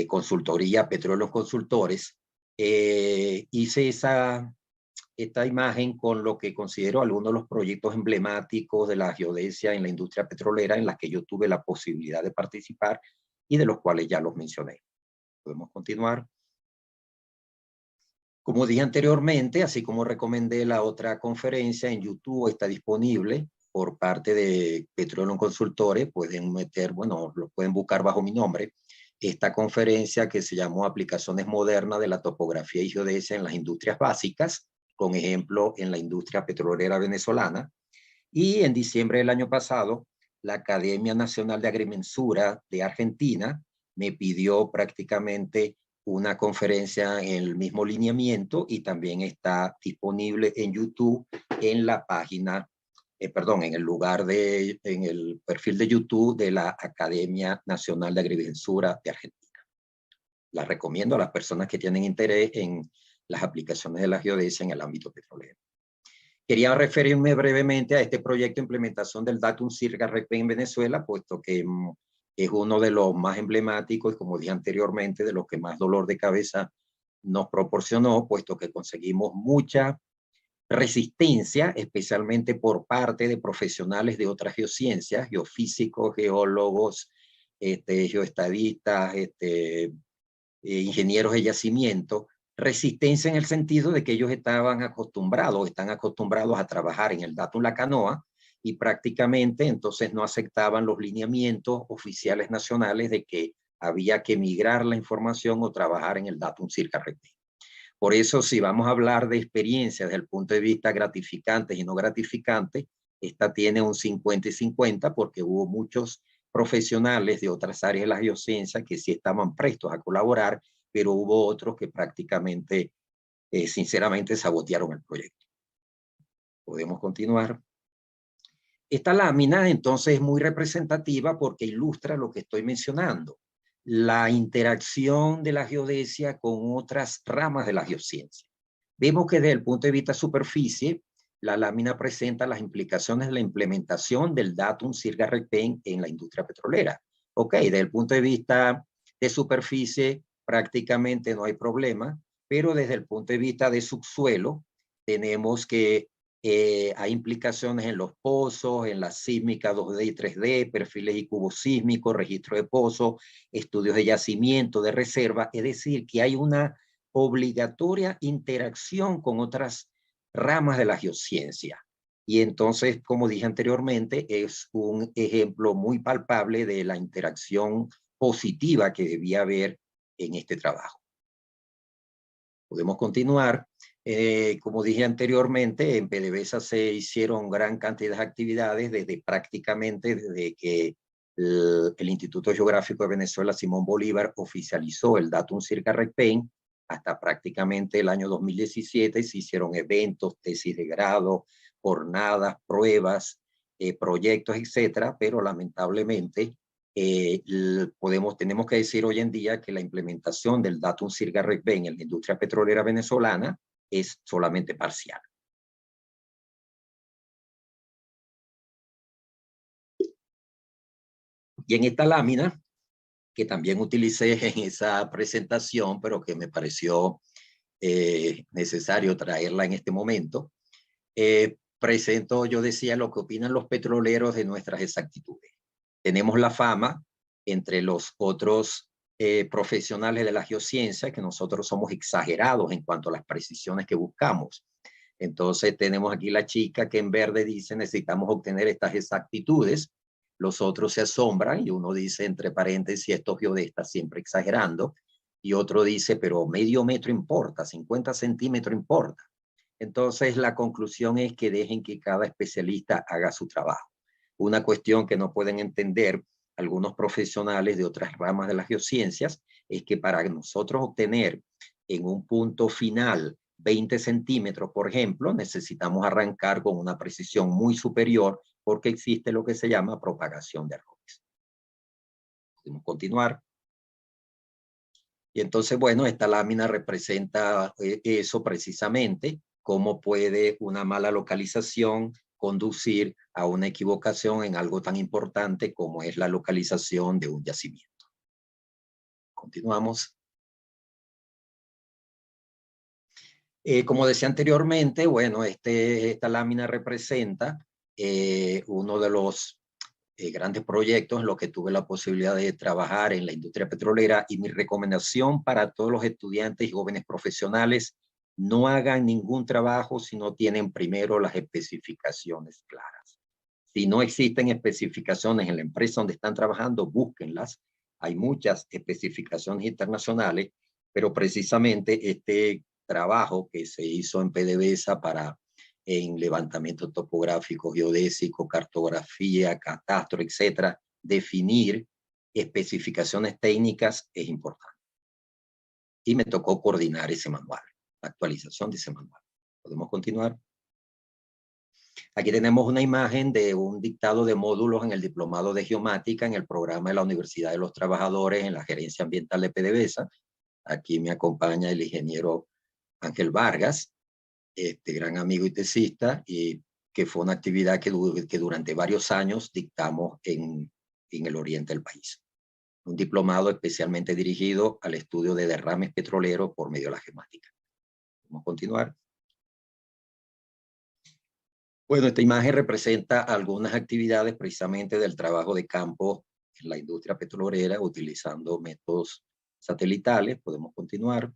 consultoría Petróleos Consultores. Hice esta imagen con lo que considero algunos de los proyectos emblemáticos de la geodesia en la industria petrolera en las que yo tuve la posibilidad de participar y de los cuales ya los mencioné. Podemos continuar. Como dije anteriormente, así como recomendé la otra conferencia, en YouTube está disponible por parte de Petroleum Consultores. Pueden meter, bueno, lo pueden buscar bajo mi nombre, esta conferencia que se llamó Aplicaciones Modernas de la Topografía y Geodesia en las Industrias Básicas, con ejemplo en la industria petrolera venezolana. Y en diciembre del año pasado la Academia Nacional de Agrimensura de Argentina me pidió prácticamente una conferencia en el mismo lineamiento y también está disponible en YouTube en la página, en el lugar en el perfil de YouTube de la Academia Nacional de Agrimensura de Argentina. La recomiendo a las personas que tienen interés en las aplicaciones de la geodesia en el ámbito petrolero. Quería referirme brevemente a este proyecto de implementación del Datum CIRGA-REPEN en Venezuela, puesto que es uno de los más emblemáticos y, como dije anteriormente, de los que más dolor de cabeza nos proporcionó, puesto que conseguimos mucha resistencia, especialmente por parte de profesionales de otras geociencias, geofísicos, geólogos, geoestadistas, ingenieros de yacimiento, resistencia en el sentido de que ellos están acostumbrados a trabajar en el Datum La Canoa y prácticamente entonces no aceptaban los lineamientos oficiales nacionales de que había que migrar la información o trabajar en el Datum CIRGA-REPEN. Por eso, si vamos a hablar de experiencias desde el punto de vista gratificantes y no gratificantes, esta tiene un 50 y 50 porque hubo muchos profesionales de otras áreas de la geociencia que sí estaban prestos a colaborar, pero hubo otros que prácticamente, sinceramente, sabotearon el proyecto. Podemos continuar. Esta lámina, entonces, es muy representativa porque ilustra lo que estoy mencionando, la interacción de la geodesia con otras ramas de la geociencia. Vemos que desde el punto de vista superficie, la lámina presenta las implicaciones de la implementación del Datum CIRGA-REPEN en la industria petrolera. Ok, desde el punto de vista de superficie prácticamente no hay problema, pero desde el punto de vista de subsuelo tenemos que hay implicaciones en los pozos, en la sísmica 2D y 3D, perfiles y cubos sísmicos, registro de pozos, estudios de yacimiento, de reserva, es decir, que hay una obligatoria interacción con otras ramas de la geociencia. Y entonces, como dije anteriormente, es un ejemplo muy palpable de la interacción positiva que debía haber en este trabajo. Podemos continuar. Como dije anteriormente, en PDVSA se hicieron gran cantidad de actividades desde que el Instituto Geográfico de Venezuela, Simón Bolívar, oficializó el Datum CIRGA-REPEN hasta prácticamente el año 2017. Se hicieron eventos, tesis de grado, jornadas, pruebas, proyectos, etcétera, pero lamentablemente tenemos que decir hoy en día que la implementación del Datum CIRGA-REPEN en la industria petrolera venezolana es solamente parcial. Y en esta lámina, que también utilicé en esa presentación, pero que me pareció necesario traerla en este momento, presento, yo decía, lo que opinan los petroleros de nuestras exactitudes. Tenemos la fama entre los otros profesionales de la geociencia que nosotros somos exagerados en cuanto a las precisiones que buscamos. Entonces tenemos aquí la chica que en verde dice necesitamos obtener estas exactitudes, los otros se asombran y uno dice entre paréntesis estos geodestas siempre exagerando y otro dice pero medio metro importa, 50 centímetros importa. Entonces la conclusión es que dejen que cada especialista haga su trabajo. Una cuestión que no pueden entender algunos profesionales de otras ramas de las geociencias es que para nosotros obtener en un punto final 20 centímetros, por ejemplo, necesitamos arrancar con una precisión muy superior porque existe lo que se llama propagación de errores. Podemos continuar. Y entonces, bueno, esta lámina representa eso precisamente, cómo puede una mala localización conducir a una equivocación en algo tan importante como es la localización de un yacimiento. Continuamos. Como decía anteriormente, bueno, esta lámina representa uno de los grandes proyectos en los que tuve la posibilidad de trabajar en la industria petrolera y mi recomendación para todos los estudiantes y jóvenes profesionales, no hagan ningún trabajo si no tienen primero las especificaciones claras. Si no existen especificaciones en la empresa donde están trabajando, búsquenlas. Hay muchas especificaciones internacionales, pero precisamente este trabajo que se hizo en PDVSA para en levantamiento topográfico, geodésico, cartografía, catastro, etcétera, definir especificaciones técnicas es importante. Y me tocó coordinar ese manual, la actualización de ese manual. ¿Podemos continuar? Aquí tenemos una imagen de un dictado de módulos en el Diplomado de Geomática en el programa de la Universidad de los Trabajadores en la Gerencia Ambiental de PDVSA. Aquí me acompaña el ingeniero Ángel Vargas, gran amigo y tesista, y que fue una actividad que durante varios años dictamos en el oriente del país. Un diplomado especialmente dirigido al estudio de derrames petroleros por medio de la geomática. Vamos a continuar. Bueno, esta imagen representa algunas actividades precisamente del trabajo de campo en la industria petrolera utilizando métodos satelitales. Podemos continuar.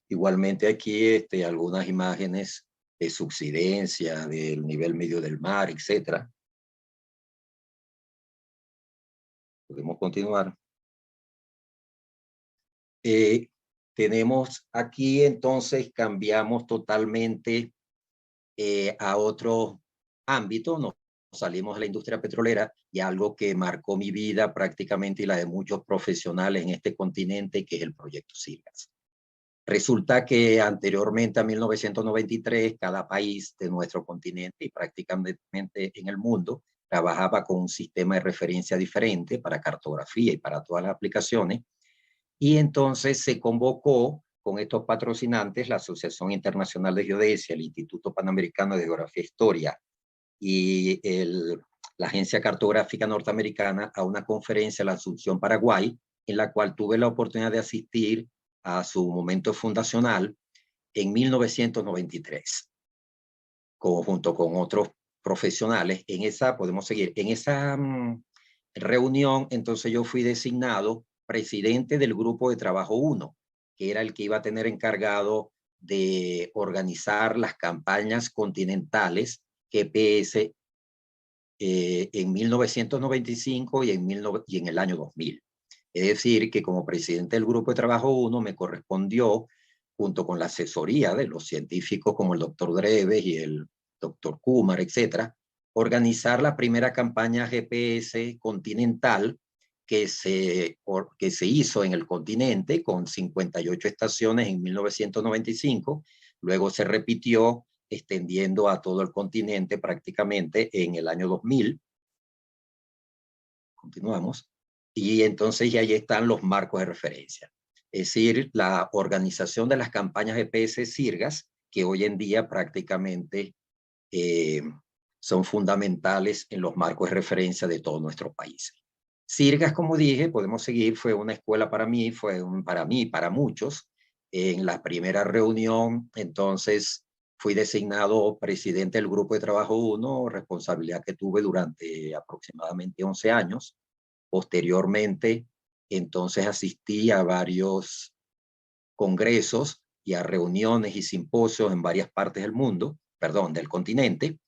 Igualmente aquí algunas imágenes de subsidencia, del nivel medio del mar, etc. Podemos continuar. Tenemos aquí entonces, cambiamos totalmente a otro ámbito, nos salimos de la industria petrolera y algo que marcó mi vida prácticamente y la de muchos profesionales en este continente, que es el proyecto Sirgas. Resulta que anteriormente a 1993, cada país de nuestro continente y prácticamente en el mundo trabajaba con un sistema de referencia diferente para cartografía y para todas las aplicaciones. Y entonces se convocó con estos patrocinantes, la Asociación Internacional de Geodesia, el Instituto Panamericano de Geografía e Historia y la Agencia Cartográfica Norteamericana, a una conferencia en la Asunción, Paraguay, en la cual tuve la oportunidad de asistir a su momento fundacional en 1993, junto con otros profesionales. En esa, podemos seguir, en esa reunión, entonces yo fui designado presidente del grupo de trabajo 1, que era el que iba a tener encargado de organizar las campañas continentales GPS en 1995 y en el año 2000. Es decir, que como presidente del grupo de trabajo 1 me correspondió, junto con la asesoría de los científicos como el doctor Dreves y el doctor Kumar, etcétera, organizar la primera campaña GPS continental que se hizo en el continente con 58 estaciones en 1995. Luego se repitió extendiendo a todo el continente prácticamente en el año 2000. Continuamos. Y entonces ya ahí están los marcos de referencia. Es decir, la organización de las campañas GPS Sirgas, que hoy en día prácticamente son fundamentales en los marcos de referencia de todo nuestro país. Sirgas, como dije, podemos seguir, fue una escuela para mí, para muchos. En la primera reunión, entonces, fui designado presidente del grupo de trabajo 1, responsabilidad que tuve durante aproximadamente 11 años. Posteriormente, entonces asistí a varios congresos y a reuniones y simposios en varias partes del mundo, del continente.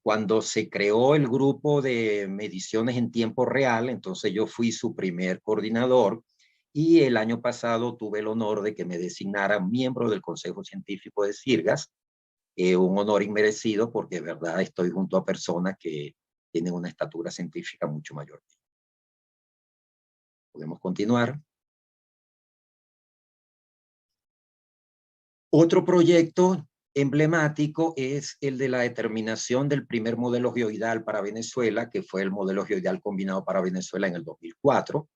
Cuando se creó el grupo de mediciones en tiempo real, entonces yo fui su primer coordinador y el año pasado tuve el honor de que me designaran miembro del Consejo Científico de Sirgas, un honor inmerecido porque de verdad estoy junto a personas que tienen una estatura científica mucho mayor. Podemos continuar. Otro proyecto emblemático es el de la determinación del primer modelo geoidal para Venezuela, que fue el modelo geoidal combinado para Venezuela en el 2004.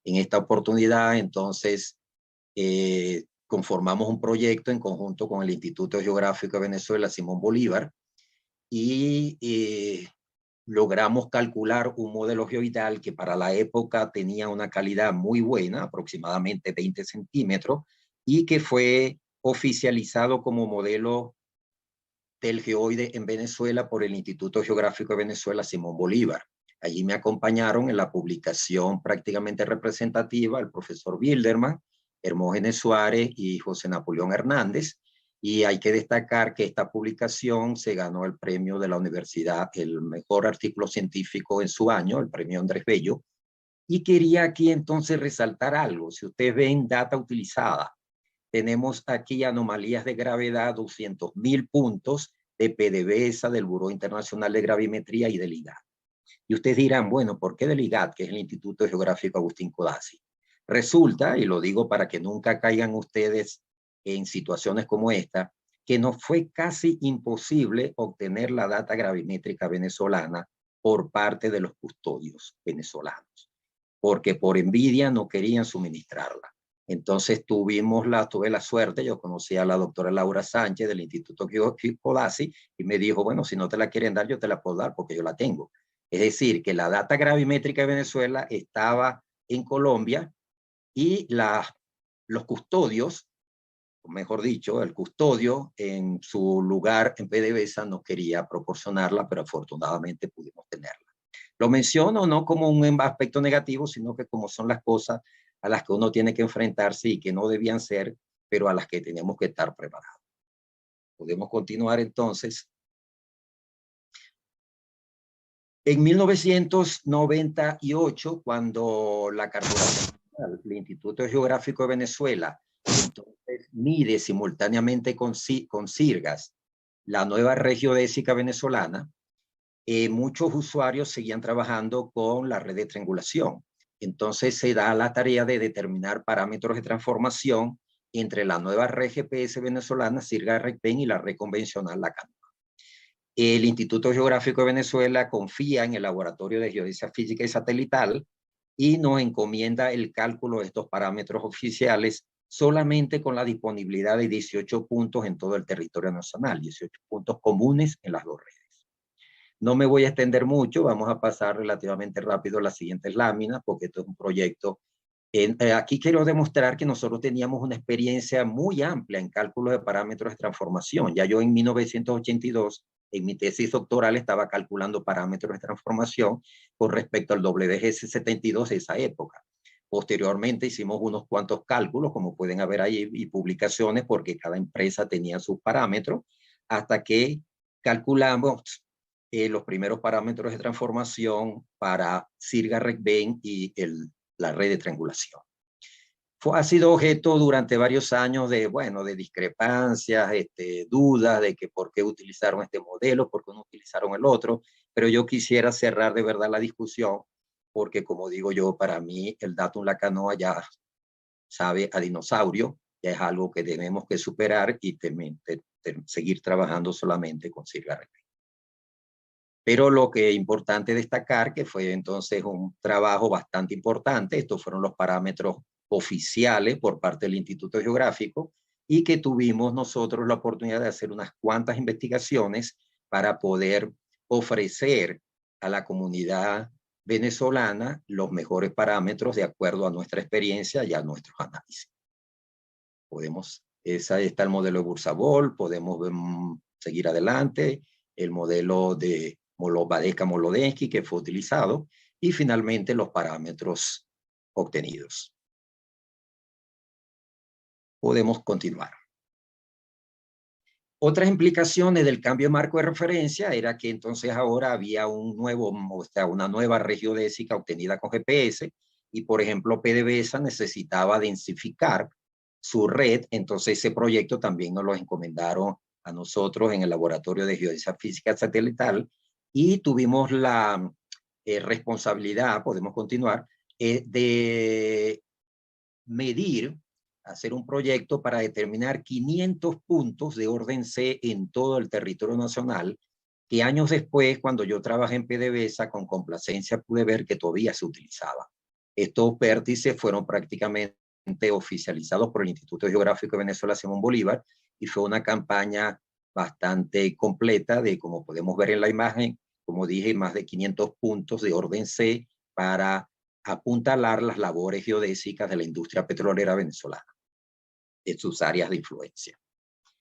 En esta oportunidad, entonces, conformamos un proyecto en conjunto con el Instituto Geográfico de Venezuela, Simón Bolívar, y logramos calcular un modelo geoidal que para la época tenía una calidad muy buena, aproximadamente 20 centímetros, y que fue oficializado como modelo del geoide en Venezuela por el Instituto Geográfico de Venezuela, Simón Bolívar. Allí me acompañaron en la publicación prácticamente representativa el profesor Bilderman, Hermógenes Suárez y José Napoleón Hernández. Y hay que destacar que esta publicación se ganó el premio de la universidad, el mejor artículo científico en su año, el premio Andrés Bello. Y quería aquí entonces resaltar algo. Si ustedes ven data utilizada, tenemos aquí anomalías de gravedad, 200.000 puntos de PDVSA, del Buró Internacional de Gravimetría y del IGAD. Y ustedes dirán, bueno, ¿por qué del IGAD, que es el Instituto Geográfico Agustín Codazzi? Resulta, y lo digo para que nunca caigan ustedes en situaciones como esta, que nos fue casi imposible obtener la data gravimétrica venezolana por parte de los custodios venezolanos, porque por envidia no querían suministrarla. Entonces tuve la suerte, yo conocí a la doctora Laura Sánchez del Instituto Codazzi y me dijo, bueno, si no te la quieren dar, yo te la puedo dar porque yo la tengo. Es decir, que la data gravimétrica de Venezuela estaba en Colombia y los custodios, mejor dicho, el custodio en su lugar en PDVSA no quería proporcionarla, pero afortunadamente pudimos tenerla. Lo menciono no como un aspecto negativo, sino que como son las cosas a las que uno tiene que enfrentarse y que no debían ser, pero a las que tenemos que estar preparados. Podemos continuar entonces. En 1998, cuando la cartografía, el Instituto Geográfico de Venezuela, entonces mide simultáneamente con SIRGAS la nueva regiodésica venezolana, muchos usuarios seguían trabajando con la red de triangulación. Entonces se da la tarea de determinar parámetros de transformación entre la nueva red GPS venezolana, SIRGAS-RECPEN, y la red convencional, la CANOA. El Instituto Geográfico de Venezuela confía en el Laboratorio de Geodesia Física y Satelital y nos encomienda el cálculo de estos parámetros oficiales solamente con la disponibilidad de 18 puntos en todo el territorio nacional, 18 puntos comunes en las dos redes. No me voy a extender mucho, vamos a pasar relativamente rápido a las siguientes láminas, porque esto es un proyecto. Aquí quiero demostrar que nosotros teníamos una experiencia muy amplia en cálculos de parámetros de transformación. Ya yo en 1982, en mi tesis doctoral, estaba calculando parámetros de transformación con respecto al WDGS-72 de esa época. Posteriormente hicimos unos cuantos cálculos, como pueden ver ahí, y publicaciones, porque cada empresa tenía sus parámetros, hasta que calculamos los primeros parámetros de transformación para SIRGAS-RECPEN y la red de triangulación. Ha sido objeto durante varios años de, bueno, de discrepancias, dudas de que por qué utilizaron este modelo, por qué no utilizaron el otro, pero yo quisiera cerrar de verdad la discusión, porque como digo yo, para mí el datum la canoa ya sabe a dinosaurio, ya es algo que tenemos que superar y seguir trabajando solamente con SIRGAS-RECPEN. Pero lo que es importante destacar que fue entonces un trabajo bastante importante. Estos fueron los parámetros oficiales por parte del Instituto Geográfico y que tuvimos nosotros la oportunidad de hacer unas cuantas investigaciones para poder ofrecer a la comunidad venezolana los mejores parámetros de acuerdo a nuestra experiencia y a nuestros análisis. Esa está el modelo de Bursabol, podemos seguir adelante, el modelo de Badesca-Molodensky que fue utilizado y finalmente los parámetros obtenidos. Podemos continuar. Otras implicaciones del cambio de marco de referencia era que entonces ahora había una nueva regiodésica obtenida con GPS y, por ejemplo, PDVSA necesitaba densificar su red, entonces ese proyecto también nos lo encomendaron a nosotros en el Laboratorio de Geodesia Física Satelital y tuvimos la responsabilidad, podemos continuar, de hacer un proyecto para determinar 500 puntos de orden C en todo el territorio nacional, que años después, cuando yo trabajé en PDVSA, con complacencia pude ver que todavía se utilizaba. Estos vértices fueron prácticamente oficializados por el Instituto Geográfico de Venezuela Simón Bolívar y fue una campaña bastante completa de, como podemos ver en la imagen, como dije, más de 500 puntos de orden C para apuntalar las labores geodésicas de la industria petrolera venezolana en sus áreas de influencia.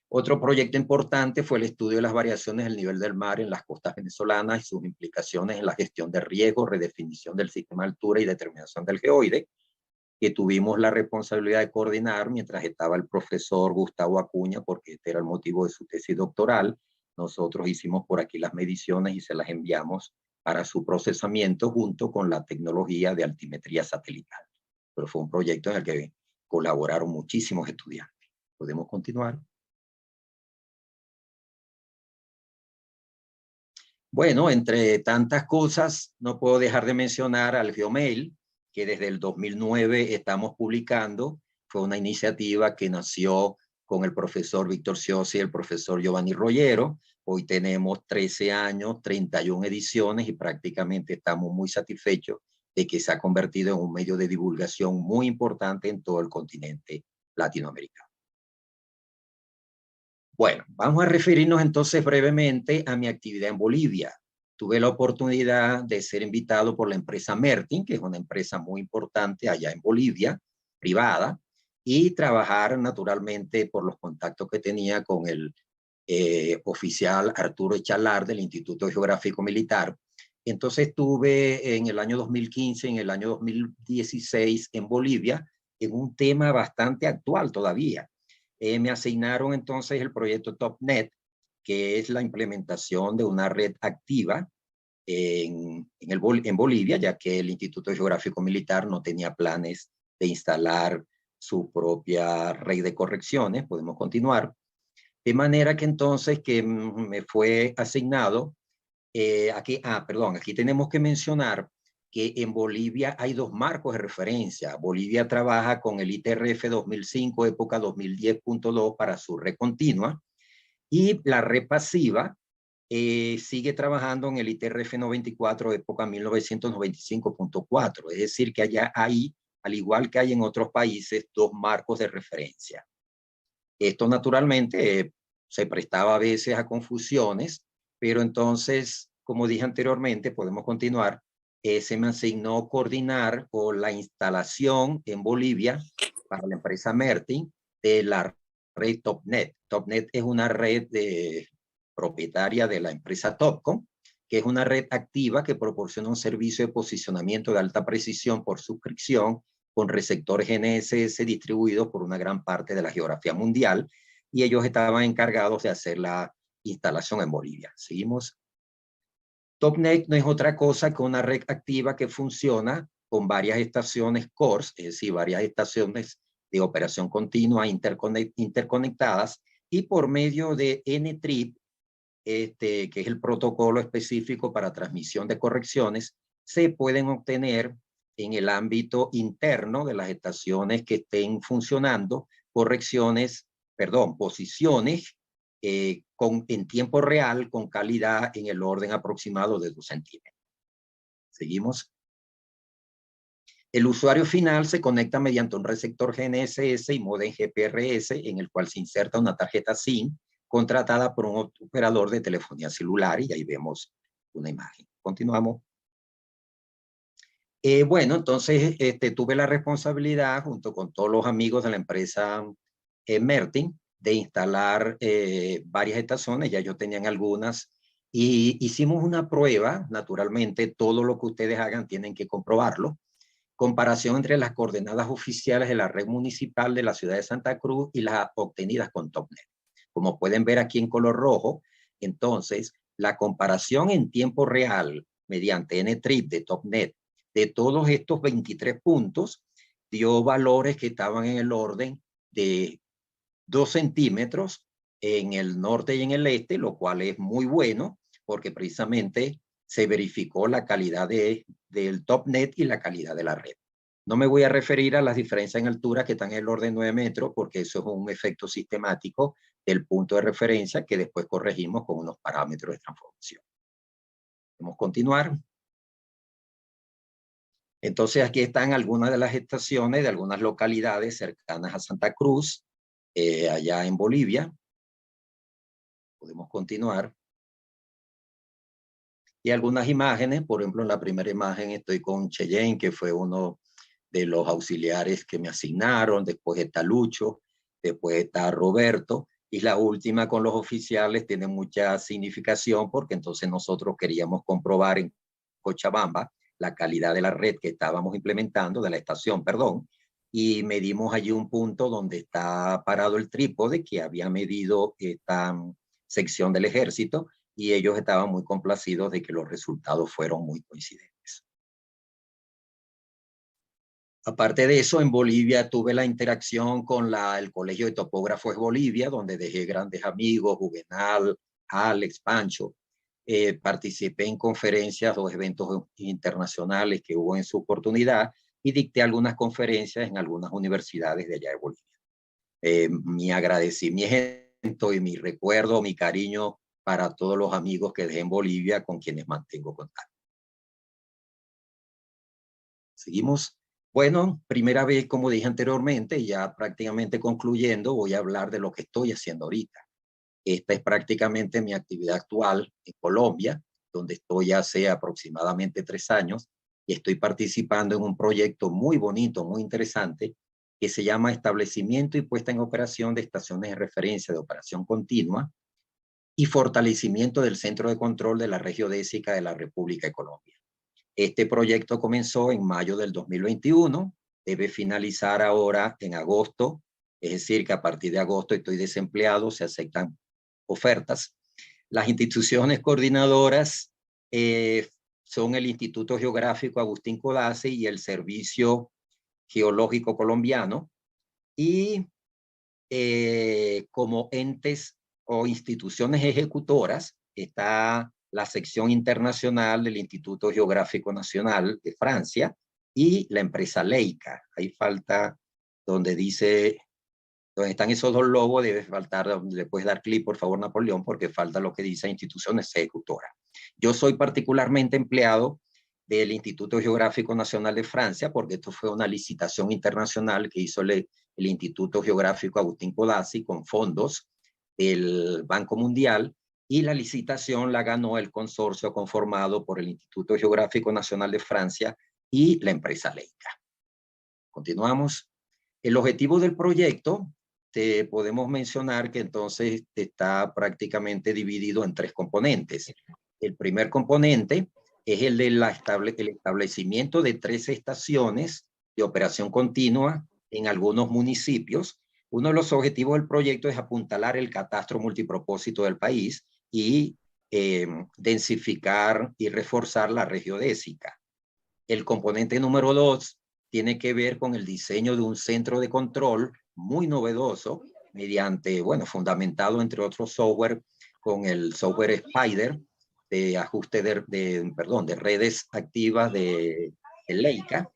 Otro proyecto importante fue el estudio de las variaciones del nivel del mar en las costas venezolanas y sus implicaciones en la gestión de riesgo, redefinición del sistema de altura y determinación del geoide, que tuvimos la responsabilidad de coordinar mientras estaba el profesor Gustavo Acuña, porque este era el motivo de su tesis doctoral. Nosotros hicimos por aquí las mediciones y se las enviamos para su procesamiento junto con la tecnología de altimetría satelital. Pero fue un proyecto en el que colaboraron muchísimos estudiantes. Podemos continuar. Bueno, entre tantas cosas, no puedo dejar de mencionar al Geomail, que desde el 2009 estamos publicando. Fue una iniciativa que nació con el profesor Víctor Ciosi y el profesor Giovanni Rollero. Hoy tenemos 13 años, 31 ediciones y prácticamente estamos muy satisfechos de que se ha convertido en un medio de divulgación muy importante en todo el continente latinoamericano. Bueno, vamos a referirnos entonces brevemente a mi actividad en Bolivia. Tuve la oportunidad de ser invitado por la empresa Mertin, que es una empresa muy importante allá en Bolivia, privada, y trabajar naturalmente por los contactos que tenía con el oficial Arturo Echalar del Instituto Geográfico Militar. Entonces estuve en el año 2015, en el año 2016 en Bolivia, en un tema bastante actual todavía. Me asignaron entonces el proyecto TopNet, que es la implementación de una red activa en Bolivia, ya que el Instituto Geográfico Militar no tenía planes de instalar su propia red de correcciones. Podemos continuar. De manera que entonces que me fue asignado, aquí tenemos que mencionar que en Bolivia hay dos marcos de referencia. Bolivia trabaja con el ITRF 2005, época 2010.2 para su red continua, y la red pasiva sigue trabajando en el ITRF 94, época 1995.4. Es decir, que allá hay, al igual que hay en otros países, dos marcos de referencia. Esto naturalmente se prestaba a veces a confusiones, pero entonces, como dije anteriormente, podemos continuar. Se me asignó coordinar o la instalación en Bolivia para la empresa Mertin de la red TopNet. TopNet es una red propietaria de la empresa Topcom, que es una red activa que proporciona un servicio de posicionamiento de alta precisión por suscripción con receptores GNSS distribuidos por una gran parte de la geografía mundial, y ellos estaban encargados de hacer la instalación en Bolivia. Seguimos. TopNet no es otra cosa que una red activa que funciona con varias estaciones CORS, es decir, varias estaciones de operación continua interconectadas, y por medio de NTRIP, que es el protocolo específico para transmisión de correcciones, se pueden obtener en el ámbito interno de las estaciones que estén funcionando posiciones en tiempo real con calidad en el orden aproximado de 2 centímetros. Seguimos. El usuario final se conecta mediante un receptor GNSS y modem GPRS en el cual se inserta una tarjeta SIM contratada por un operador de telefonía celular, y ahí vemos una imagen. Continuamos. Bueno, entonces tuve la responsabilidad, junto con todos los amigos de la empresa Mertin, de instalar varias estaciones. Ya yo tenían algunas, y hicimos una prueba. Naturalmente, todo lo que ustedes hagan tienen que comprobarlo. Comparación entre las coordenadas oficiales de la red municipal de la ciudad de Santa Cruz y las obtenidas con TopNet. Como pueden ver aquí en color rojo, entonces la comparación en tiempo real mediante NTRIP de TopNet de todos estos 23 puntos dio valores que estaban en el orden de 2 centímetros en el norte y en el este, lo cual es muy bueno porque precisamente se verificó la calidad del TopNet y la calidad de la red. No me voy a referir a las diferencias en altura que están en el orden de 9 metros, porque eso es un efecto sistemático del punto de referencia que después corregimos con unos parámetros de transformación. Vamos a continuar. Entonces aquí están algunas de las estaciones de algunas localidades cercanas a Santa Cruz, allá en Bolivia. Podemos continuar. Y algunas imágenes, por ejemplo, en la primera imagen estoy con Cheyenne, que fue uno de los auxiliares que me asignaron. Después está Lucho, después está Roberto, y la última con los oficiales tiene mucha significación porque entonces nosotros queríamos comprobar en Cochabamba la calidad de la red que estábamos implementando, de la estación, perdón, y medimos allí un punto donde está parado el trípode que había medido esta sección del ejército, y ellos estaban muy complacidos de que los resultados fueron muy coincidentes. Aparte de eso, en Bolivia tuve la interacción con el Colegio de Topógrafos de Bolivia, donde dejé grandes amigos, Juvenal, Alex, Pancho. Participé en conferencias o eventos internacionales que hubo en su oportunidad y dicté algunas conferencias en algunas universidades de allá de Bolivia. Mi agradecimiento y mi recuerdo, mi cariño para todos los amigos que dejé en Bolivia con quienes mantengo contacto. Seguimos. Bueno, primera vez, como dije anteriormente, ya prácticamente concluyendo, voy a hablar de lo que estoy haciendo ahorita. Esta es prácticamente mi actividad actual en Colombia, donde estoy hace aproximadamente 3 años y estoy participando en un proyecto muy bonito, muy interesante, que se llama Establecimiento y Puesta en Operación de Estaciones de Referencia de Operación Continua y Fortalecimiento del Centro de Control de la Regiodésica de la República de Colombia. Este proyecto comenzó en mayo del 2021, debe finalizar ahora en agosto, es decir, que a partir de agosto estoy desempleado, se aceptan ofertas. Las instituciones coordinadoras son el Instituto Geográfico Agustín Codazzi y el Servicio Geológico Colombiano, y como entes o instituciones ejecutoras está la sección internacional del Instituto Geográfico Nacional de Francia y la empresa Leica. Ahí falta donde dice, donde están esos dos logos, debe faltar, donde le puedes dar clic, por favor, Napoleón, porque falta lo que dice instituciones ejecutoras. Yo soy particularmente empleado del Instituto Geográfico Nacional de Francia, porque esto fue una licitación internacional que hizo el Instituto Geográfico Agustín Codazzi con fondos del Banco Mundial, y la licitación la ganó el consorcio conformado por el Instituto Geográfico Nacional de Francia y la empresa Leica. Continuamos. El objetivo del proyecto, te podemos mencionar que entonces está prácticamente dividido en 3 componentes. El primer componente es el del establecimiento de 3 estaciones de operación continua en algunos municipios. Uno de los objetivos del proyecto es apuntalar el catastro multipropósito del país y densificar y reforzar la regiodésica. El componente número 2 tiene que ver con el diseño de un centro de control muy novedoso, mediante, bueno, fundamentado entre otros software, con el software Spider, de ajuste de redes activas de Leica.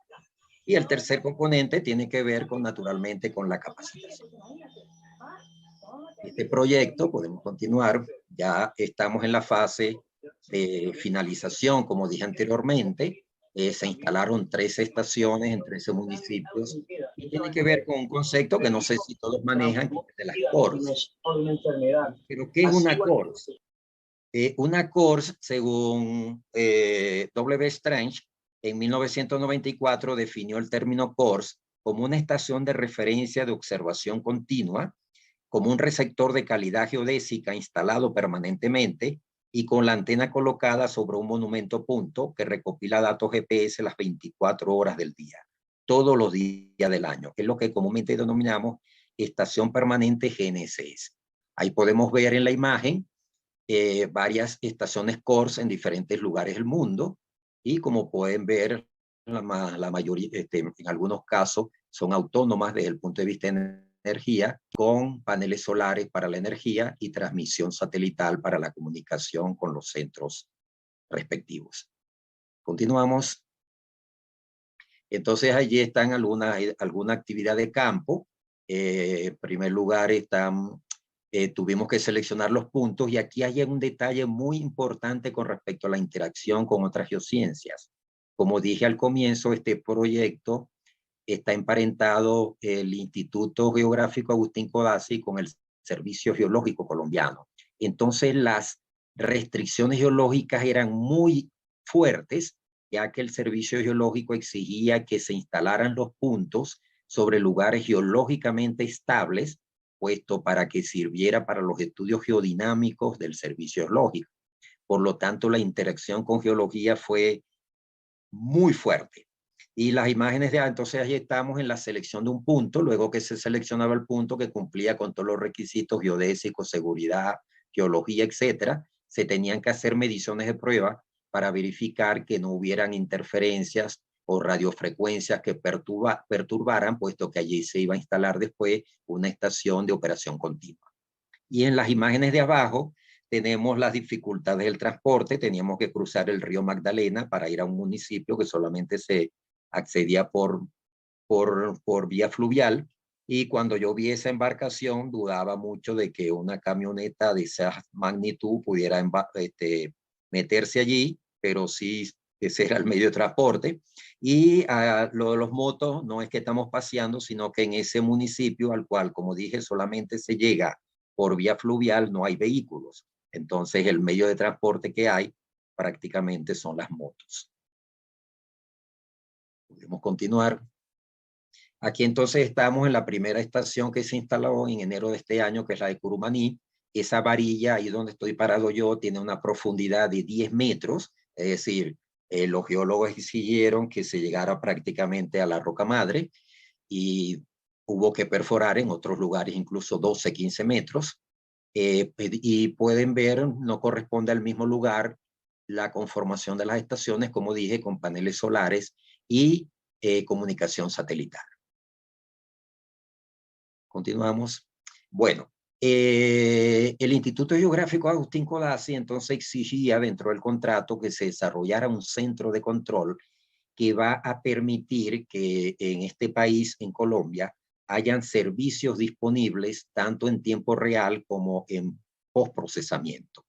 Y el tercer componente tiene que ver con, naturalmente, con la capacitación. Este proyecto, podemos continuar, ya estamos en la fase de finalización, como dije anteriormente. Se instalaron 13 estaciones en 13 municipios y tiene que ver con un concepto que no sé si todos manejan, que es de las CORS. Pero ¿qué es una CORS? Una CORS, según W. Strange, en 1994 definió el término CORS como una estación de referencia de observación continua, como un receptor de calidad geodésica instalado permanentemente y con la antena colocada sobre un monumento punto que recopila datos GPS las 24 horas del día, todos los días del año, que es lo que comúnmente denominamos estación permanente GNSS. Ahí podemos ver en la imagen varias estaciones CORS en diferentes lugares del mundo, y como pueden ver, la mayoría, en algunos casos, son autónomas desde el punto de vista de energía, con paneles solares para la energía y transmisión satelital para la comunicación con los centros respectivos. Continuamos. Entonces allí están alguna actividad de campo. En primer lugar tuvimos que seleccionar los puntos, y aquí hay un detalle muy importante con respecto a la interacción con otras geociencias. Como dije al comienzo, este proyecto está emparentado el Instituto Geográfico Agustín Codazzi con el Servicio Geológico Colombiano. Entonces las restricciones geológicas eran muy fuertes, ya que el Servicio Geológico exigía que se instalaran los puntos sobre lugares geológicamente estables, puesto para que sirviera para los estudios geodinámicos del Servicio Geológico. Por lo tanto, la interacción con geología fue muy fuerte. Y las imágenes entonces ahí estamos en la selección de un punto, luego que se seleccionaba el punto que cumplía con todos los requisitos geodésicos, seguridad, geología, etcétera, se tenían que hacer mediciones de prueba para verificar que no hubieran interferencias o radiofrecuencias que perturbaran, puesto que allí se iba a instalar después una estación de operación continua. Y en las imágenes de abajo tenemos las dificultades del transporte. Teníamos que cruzar el río Magdalena para ir a un municipio que solamente se accedía por vía fluvial, y cuando yo vi esa embarcación dudaba mucho de que una camioneta de esa magnitud pudiera meterse allí, pero sí ese era el medio de transporte. Y lo de los motos no es que estamos paseando, sino que en ese municipio al cual, como dije, solamente se llega por vía fluvial, no hay vehículos. Entonces el medio de transporte que hay prácticamente son las motos. Podemos continuar. Aquí entonces estamos en la primera estación que se instaló en enero de este año, que es la de Curumaní. Esa varilla, ahí donde estoy parado yo, tiene una profundidad de 10 metros, es decir, los geólogos exigieron que se llegara prácticamente a la roca madre y hubo que perforar en otros lugares incluso 12, 15 metros. Y pueden ver, no corresponde al mismo lugar la conformación de las estaciones, como dije, con paneles solares y comunicación satelital. Continuamos. Bueno, el Instituto Geográfico Agustín Codazzi entonces exigía dentro del contrato que se desarrollara un centro de control que va a permitir que en este país, en Colombia, hayan servicios disponibles tanto en tiempo real como en postprocesamiento.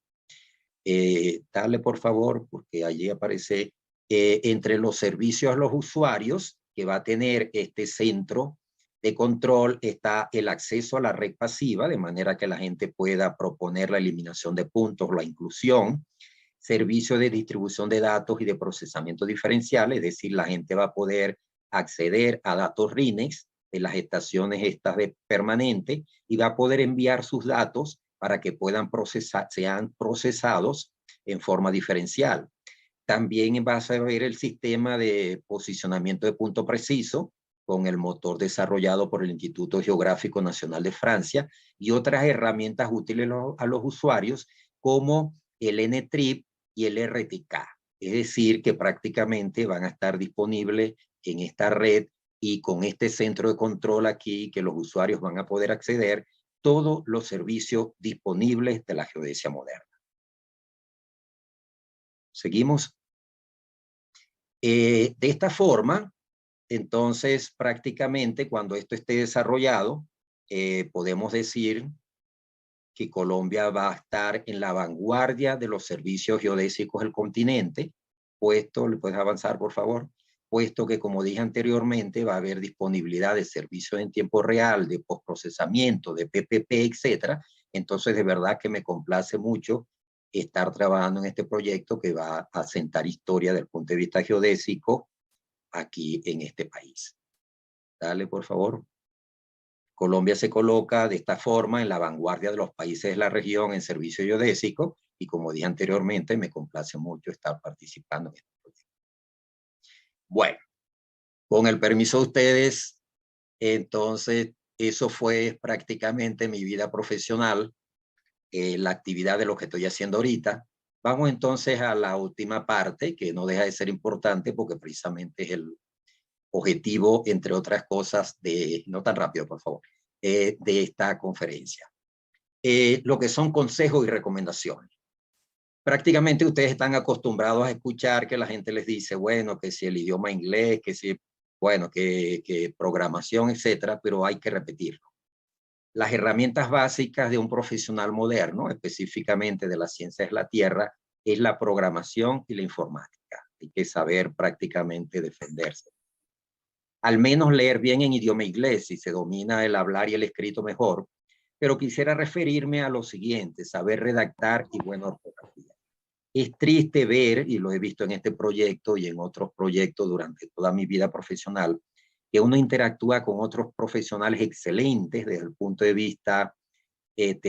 Dale por favor, porque allí aparece entre los servicios a los usuarios que va a tener este centro de control está el acceso a la red pasiva, de manera que la gente pueda proponer la eliminación de puntos, la inclusión, servicio de distribución de datos y de procesamiento diferencial, es decir, la gente va a poder acceder a datos RINEX de las estaciones estas de permanente y va a poder enviar sus datos para que puedan sean procesados en forma diferencial. También vas a ver el sistema de posicionamiento de punto preciso con el motor desarrollado por el Instituto Geográfico Nacional de Francia y otras herramientas útiles a los usuarios como el NTRIP y el RTK. Es decir, que prácticamente van a estar disponibles en esta red y con este centro de control aquí que los usuarios van a poder acceder todos los servicios disponibles de la geodesia moderna. Seguimos. De esta forma, entonces prácticamente cuando esto esté desarrollado, podemos decir que Colombia va a estar en la vanguardia de los servicios geodésicos del continente, puesto, ¿le puedes avanzar por favor? Puesto que, como dije anteriormente, va a haber disponibilidad de servicios en tiempo real, de postprocesamiento, de PPP, etcétera. Entonces, de verdad que me complace mucho estar trabajando en este proyecto que va a sentar historia desde el punto de vista geodésico aquí en este país. Dale, por favor. Colombia se coloca de esta forma en la vanguardia de los países de la región en servicio geodésico y, como dije anteriormente, me complace mucho estar participando en este proyecto. Bueno, con el permiso de ustedes, entonces eso fue prácticamente mi vida profesional, la actividad de lo que estoy haciendo ahorita. Vamos entonces a la última parte, que no deja de ser importante porque precisamente es el objetivo, entre otras cosas, de, no tan rápido, por favor, de esta conferencia. Lo que son consejos y recomendaciones. Prácticamente ustedes están acostumbrados a escuchar que la gente les dice, bueno, que si el idioma inglés, que si, bueno, que programación, etcétera, pero hay que repetirlo. Las herramientas básicas de un profesional moderno, específicamente de las ciencias de la Tierra, es la programación y la informática. Hay que saber prácticamente defenderse. Al menos leer bien en idioma inglés, si se domina el hablar y el escrito mejor, pero quisiera referirme a lo siguiente, saber redactar y buena ortografía. Es triste ver, y lo he visto en este proyecto y en otros proyectos durante toda mi vida profesional, que uno interactúa con otros profesionales excelentes desde el punto de vista,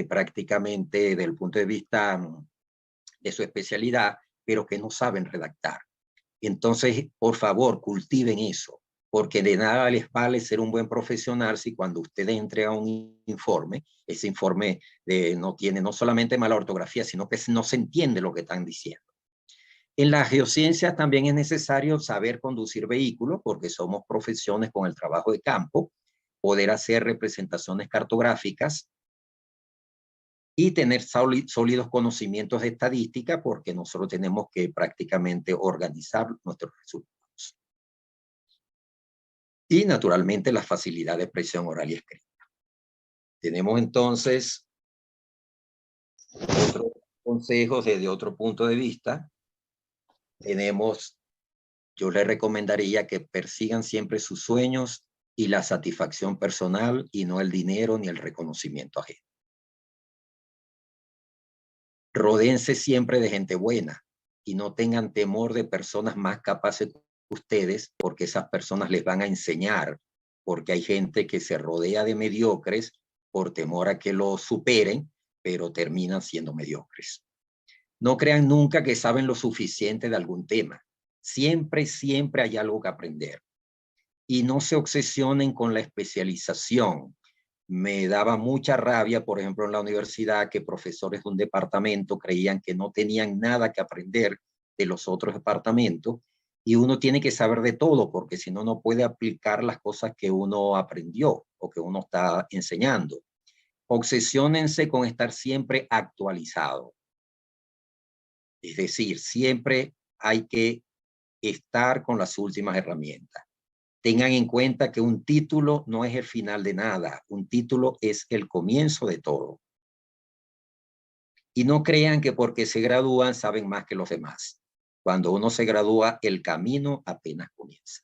prácticamente desde el punto de vista de su especialidad, pero que no saben redactar. Entonces, por favor, cultiven eso, porque de nada les vale ser un buen profesional si cuando usted entrega un informe, ese informe no tiene no solamente mala ortografía, sino que no se entiende lo que están diciendo. En las geociencias también es necesario saber conducir vehículos porque somos profesiones con el trabajo de campo, poder hacer representaciones cartográficas y tener sólidos conocimientos de estadística porque nosotros tenemos que prácticamente organizar nuestros resultados. Y naturalmente la facilidad de expresión oral y escrita. Tenemos entonces otros consejos desde otro punto de vista. Yo les recomendaría que persigan siempre sus sueños y la satisfacción personal y no el dinero ni el reconocimiento ajeno. Rodéense siempre de gente buena y no tengan temor de personas más capaces que ustedes porque esas personas les van a enseñar, porque hay gente que se rodea de mediocres por temor a que lo superen, pero terminan siendo mediocres. No crean nunca que saben lo suficiente de algún tema. Siempre, siempre hay algo que aprender. Y no se obsesionen con la especialización. Me daba mucha rabia, por ejemplo, en la universidad, que profesores de un departamento creían que no tenían nada que aprender de los otros departamentos y uno tiene que saber de todo porque si no, no puede aplicar las cosas que uno aprendió o que uno está enseñando. Obsesiónense con estar siempre actualizado. Es decir, siempre hay que estar con las últimas herramientas. Tengan en cuenta que un título no es el final de nada, un título es el comienzo de todo. Y no crean que porque se gradúan saben más que los demás. Cuando uno se gradúa, el camino apenas comienza.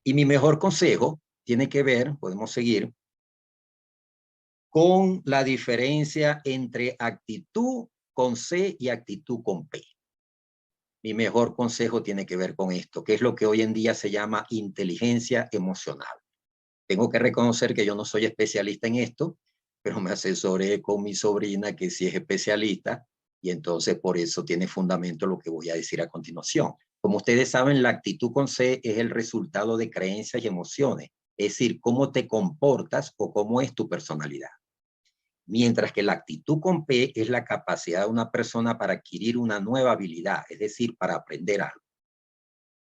Y mi mejor consejo tiene que ver, podemos seguir, con la diferencia entre actitud con C y actitud con P. Mi mejor consejo tiene que ver con esto, que es lo que hoy en día se llama inteligencia emocional. Tengo que reconocer que yo no soy especialista en esto, pero me asesoré con mi sobrina que sí es especialista y entonces por eso tiene fundamento lo que voy a decir a continuación. Como ustedes saben, la actitud con C es el resultado de creencias y emociones, es decir, cómo te comportas o cómo es tu personalidad. Mientras que la actitud con P es la capacidad de una persona para adquirir una nueva habilidad, es decir, para aprender algo.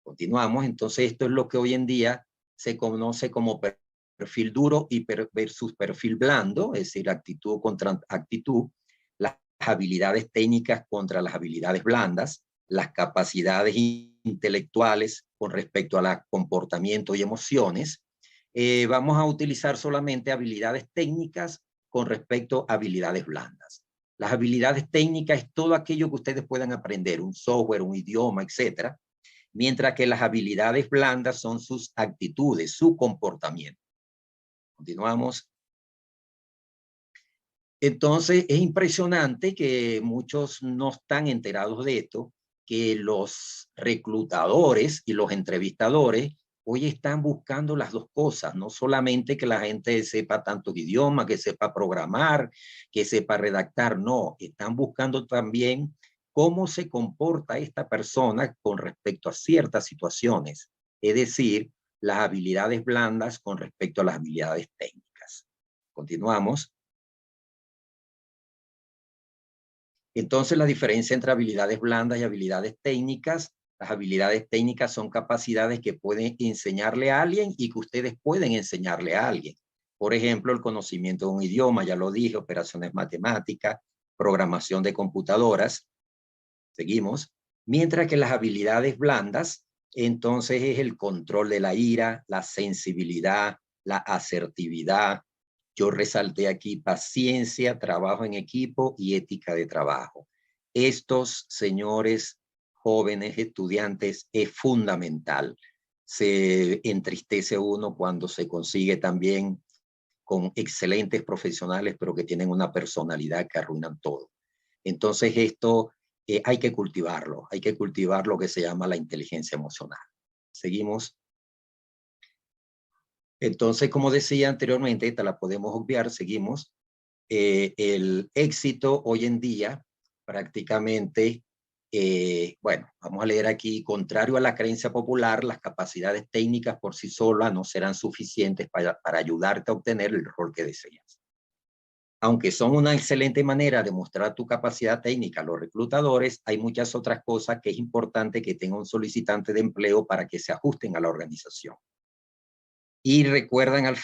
Continuamos, entonces esto es lo que hoy en día se conoce como perfil duro y versus perfil blando, es decir, actitud contra actitud, las habilidades técnicas contra las habilidades blandas, las capacidades intelectuales con respecto a comportamiento y emociones. Vamos a utilizar solamente habilidades técnicas con respecto a habilidades blandas. Las habilidades técnicas es todo aquello que ustedes puedan aprender, un software, un idioma, etcétera, mientras que las habilidades blandas son sus actitudes, su comportamiento. Continuamos. Entonces, es impresionante que muchos no están enterados de esto, que los reclutadores y los entrevistadores hoy están buscando las dos cosas, no solamente que la gente sepa tantos idiomas, que sepa programar, que sepa redactar, no, están buscando también cómo se comporta esta persona con respecto a ciertas situaciones, es decir, las habilidades blandas con respecto a las habilidades técnicas. Continuamos. Entonces, la diferencia entre habilidades blandas y habilidades técnicas, las habilidades técnicas son capacidades que pueden enseñarle a alguien y que ustedes pueden enseñarle a alguien. Por ejemplo, el conocimiento de un idioma, ya lo dije, operaciones matemáticas, programación de computadoras. Seguimos. Mientras que las habilidades blandas, entonces es el control de la ira, la sensibilidad, la asertividad. Yo resalté aquí paciencia, trabajo en equipo y ética de trabajo. Estos, señores jóvenes estudiantes, es fundamental. Se entristece uno cuando se consigue también con excelentes profesionales, pero que tienen una personalidad que arruinan todo. Entonces esto hay que cultivarlo que se llama la inteligencia emocional. Seguimos. Entonces, como decía anteriormente, esta la podemos obviar, seguimos. El éxito hoy en día prácticamente, bueno, vamos a leer aquí, contrario a la creencia popular, las capacidades técnicas por sí solas no serán suficientes para ayudarte a obtener el rol que deseas. aunque son una excelente manera de mostrar tu capacidad técnica a los reclutadores, hay muchas otras cosas que es importante que tenga un solicitante de empleo para que se ajusten a la organización. Y recuerdan,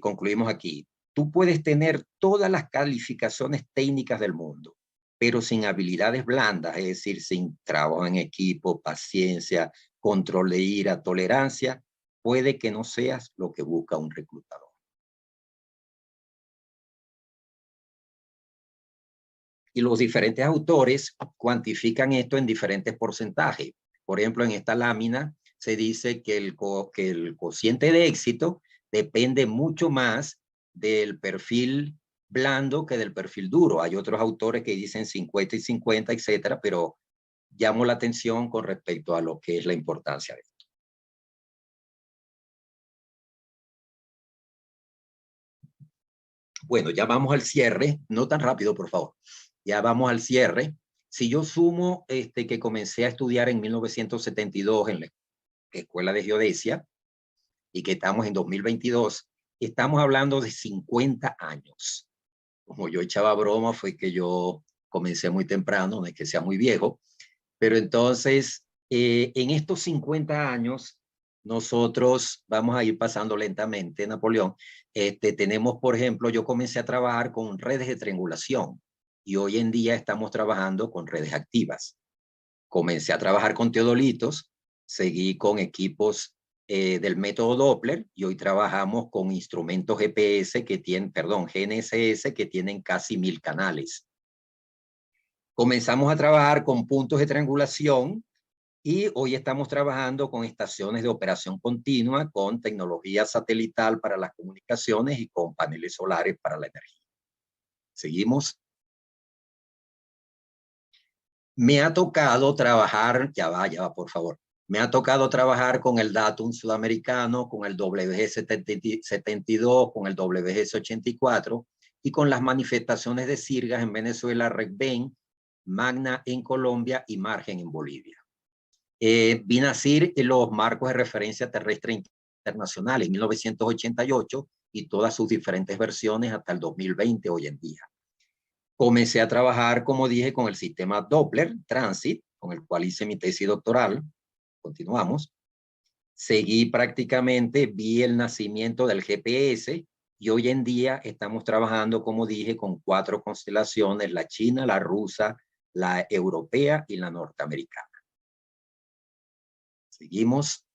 concluimos aquí, tú puedes tener todas las calificaciones técnicas del mundo, pero sin habilidades blandas, es decir, sin trabajo en equipo, paciencia, control de ira, tolerancia, puede que no seas lo que busca un reclutador. Y los diferentes autores cuantifican esto en diferentes porcentajes. Por ejemplo, en esta lámina se dice que el cociente de éxito depende mucho más del perfil blando que del perfil duro. Hay otros autores que dicen 50 y 50, etcétera, pero llamo la atención con respecto a lo que es la importancia de esto. Bueno, ya vamos al cierre. No tan rápido, por favor. Ya vamos al cierre. Si yo sumo que comencé a estudiar en 1972 en la Escuela de Geodesia y que estamos en 2022, estamos hablando de 50 años. Como yo echaba broma, fue que yo comencé muy temprano, no es que sea muy viejo, pero entonces en estos 50 años nosotros vamos a ir pasando lentamente, Napoleón. Tenemos, por ejemplo, yo comencé a trabajar con redes de triangulación y hoy en día estamos trabajando con redes activas. Comencé a trabajar con teodolitos, seguí con equipos del método Doppler y hoy trabajamos con instrumentos GPS que tienen, perdón, GNSS que tienen casi 1000 canales. Comenzamos a trabajar con puntos de triangulación y hoy estamos trabajando con estaciones de operación continua, con tecnología satelital para las comunicaciones y con paneles solares para la energía. Seguimos. Me ha tocado trabajar, ya va, por favor. Me ha tocado trabajar con el Datum sudamericano, con el WG72, con el WGS84 y con las manifestaciones de Sirgas en Venezuela, RecBen, Magna en Colombia y Margen en Bolivia. BINASIR en los marcos de referencia terrestre internacional en 1988 y todas sus diferentes versiones hasta el 2020 hoy en día. Comencé a trabajar, como dije, con el sistema Doppler Transit, con el cual hice mi tesis doctoral. Continuamos. Seguí prácticamente, vi el nacimiento del GPS y hoy en día estamos trabajando, como dije, con 4 constelaciones, la china, la rusa, la europea y la norteamericana. Seguimos.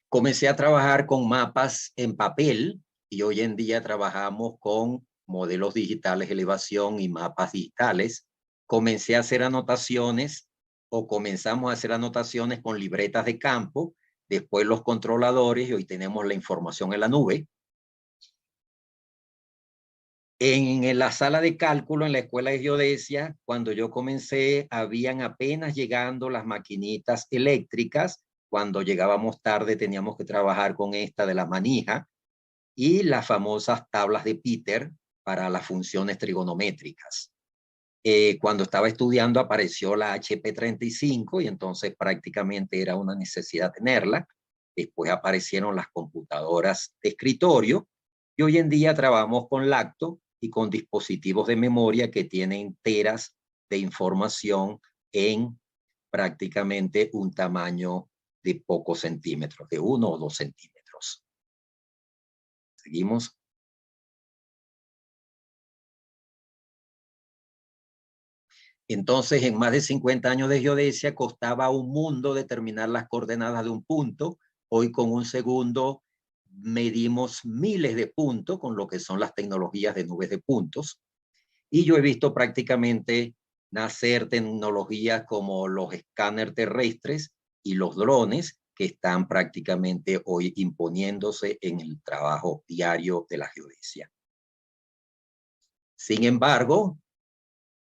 Comencé a trabajar con mapas en papel y hoy en día trabajamos con modelos digitales de elevación y mapas digitales. Comencé a hacer anotaciones o comenzamos a hacer anotaciones con libretas de campo, después los controladores y hoy tenemos la información en la nube. En la sala de cálculo en la Escuela de Geodesia, cuando yo comencé, habían apenas llegando las maquinitas eléctricas. Cuando llegábamos tarde teníamos que trabajar con esta de la manija y las famosas tablas de Peter para las funciones trigonométricas. Cuando estaba estudiando apareció la HP35 y entonces prácticamente era una necesidad tenerla. Después aparecieron las computadoras de escritorio y hoy en día trabajamos con Lacto y con dispositivos de memoria que tienen teras de información en prácticamente un tamaño de pocos centímetros, de 1 o 2 centímetros. Seguimos. Entonces, en más de 50 años de geodesia, costaba un mundo determinar las coordenadas de un punto. Hoy con un segundo medimos miles de puntos con lo que son las tecnologías de nubes de puntos. Y yo he visto prácticamente nacer tecnologías como los escáneres terrestres y los drones que están prácticamente hoy imponiéndose en el trabajo diario de la geodesia. Sin embargo,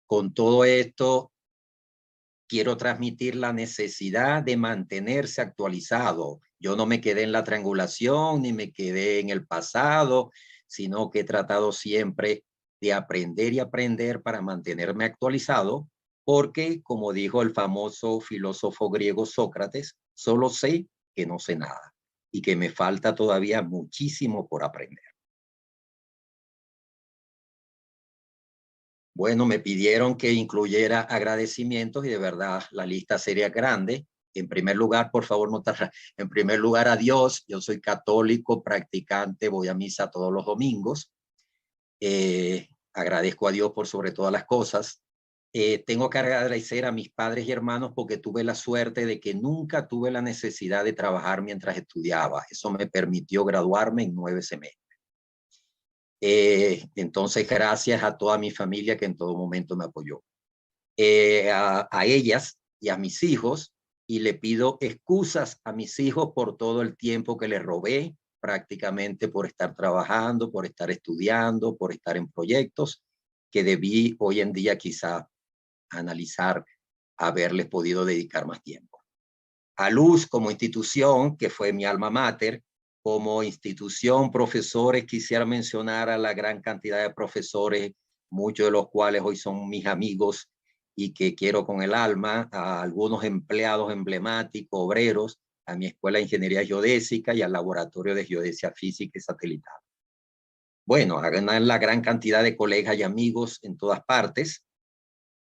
con todo esto, quiero transmitir la necesidad de mantenerse actualizado. Yo no me quedé en la triangulación ni me quedé en el pasado, sino que he tratado siempre de aprender y aprender para mantenerme actualizado, porque, como dijo el famoso filósofo griego Sócrates, solo sé que no sé nada. y que me falta todavía muchísimo por aprender. Bueno, me pidieron que incluyera agradecimientos y de verdad la lista sería grande. En primer lugar, por favor, notar, en primer lugar a Dios. Yo soy católico, practicante, voy a misa todos los domingos. Agradezco a Dios por sobre todas las cosas. Tengo que agradecer a mis padres y hermanos porque tuve la suerte de que nunca tuve la necesidad de trabajar mientras estudiaba. Eso me permitió graduarme en 9 semestres. Entonces, gracias a toda mi familia que en todo momento me apoyó. A ellas y a mis hijos, y le pido excusas a mis hijos por todo el tiempo que les robé, prácticamente por estar trabajando, por estar estudiando, por estar en proyectos que debí hoy en día quizá analizar, haberles podido dedicar más tiempo. A Luz como institución, que fue mi alma mater, como institución, profesores, quisiera mencionar a la gran cantidad de profesores, muchos de los cuales hoy son mis amigos y que quiero con el alma, a algunos empleados emblemáticos, obreros, a mi Escuela de Ingeniería Geodésica y al Laboratorio de Geodesia Física y Satelital. Bueno, a la gran cantidad de colegas y amigos en todas partes.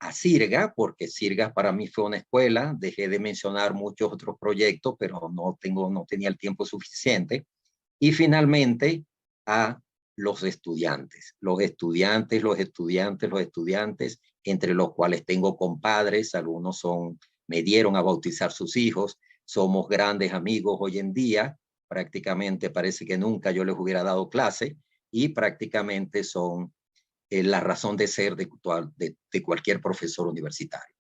A Sirga, porque Sirga para mí fue una escuela, dejé de mencionar muchos otros proyectos, pero no tenía el tiempo suficiente. Y finalmente a los estudiantes, entre los cuales tengo compadres, algunos me dieron a bautizar sus hijos, somos grandes amigos hoy en día, prácticamente parece que nunca yo les hubiera dado clase y prácticamente son la razón de ser de cualquier profesor universitario.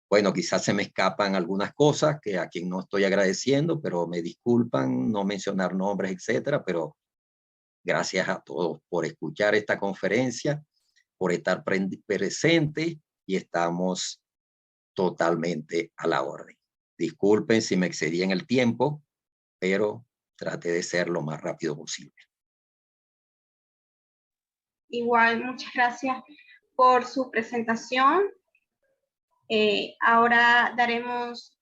Bueno, quizás se me escapan algunas cosas que a quien no estoy agradeciendo, pero me disculpan no mencionar nombres, etcétera, pero gracias a todos por escuchar esta conferencia, por estar presente y estamos totalmente a la orden. Disculpen si me excedí en el tiempo, pero traté de ser lo más rápido posible. Igual, muchas gracias por su presentación. Ahora daremos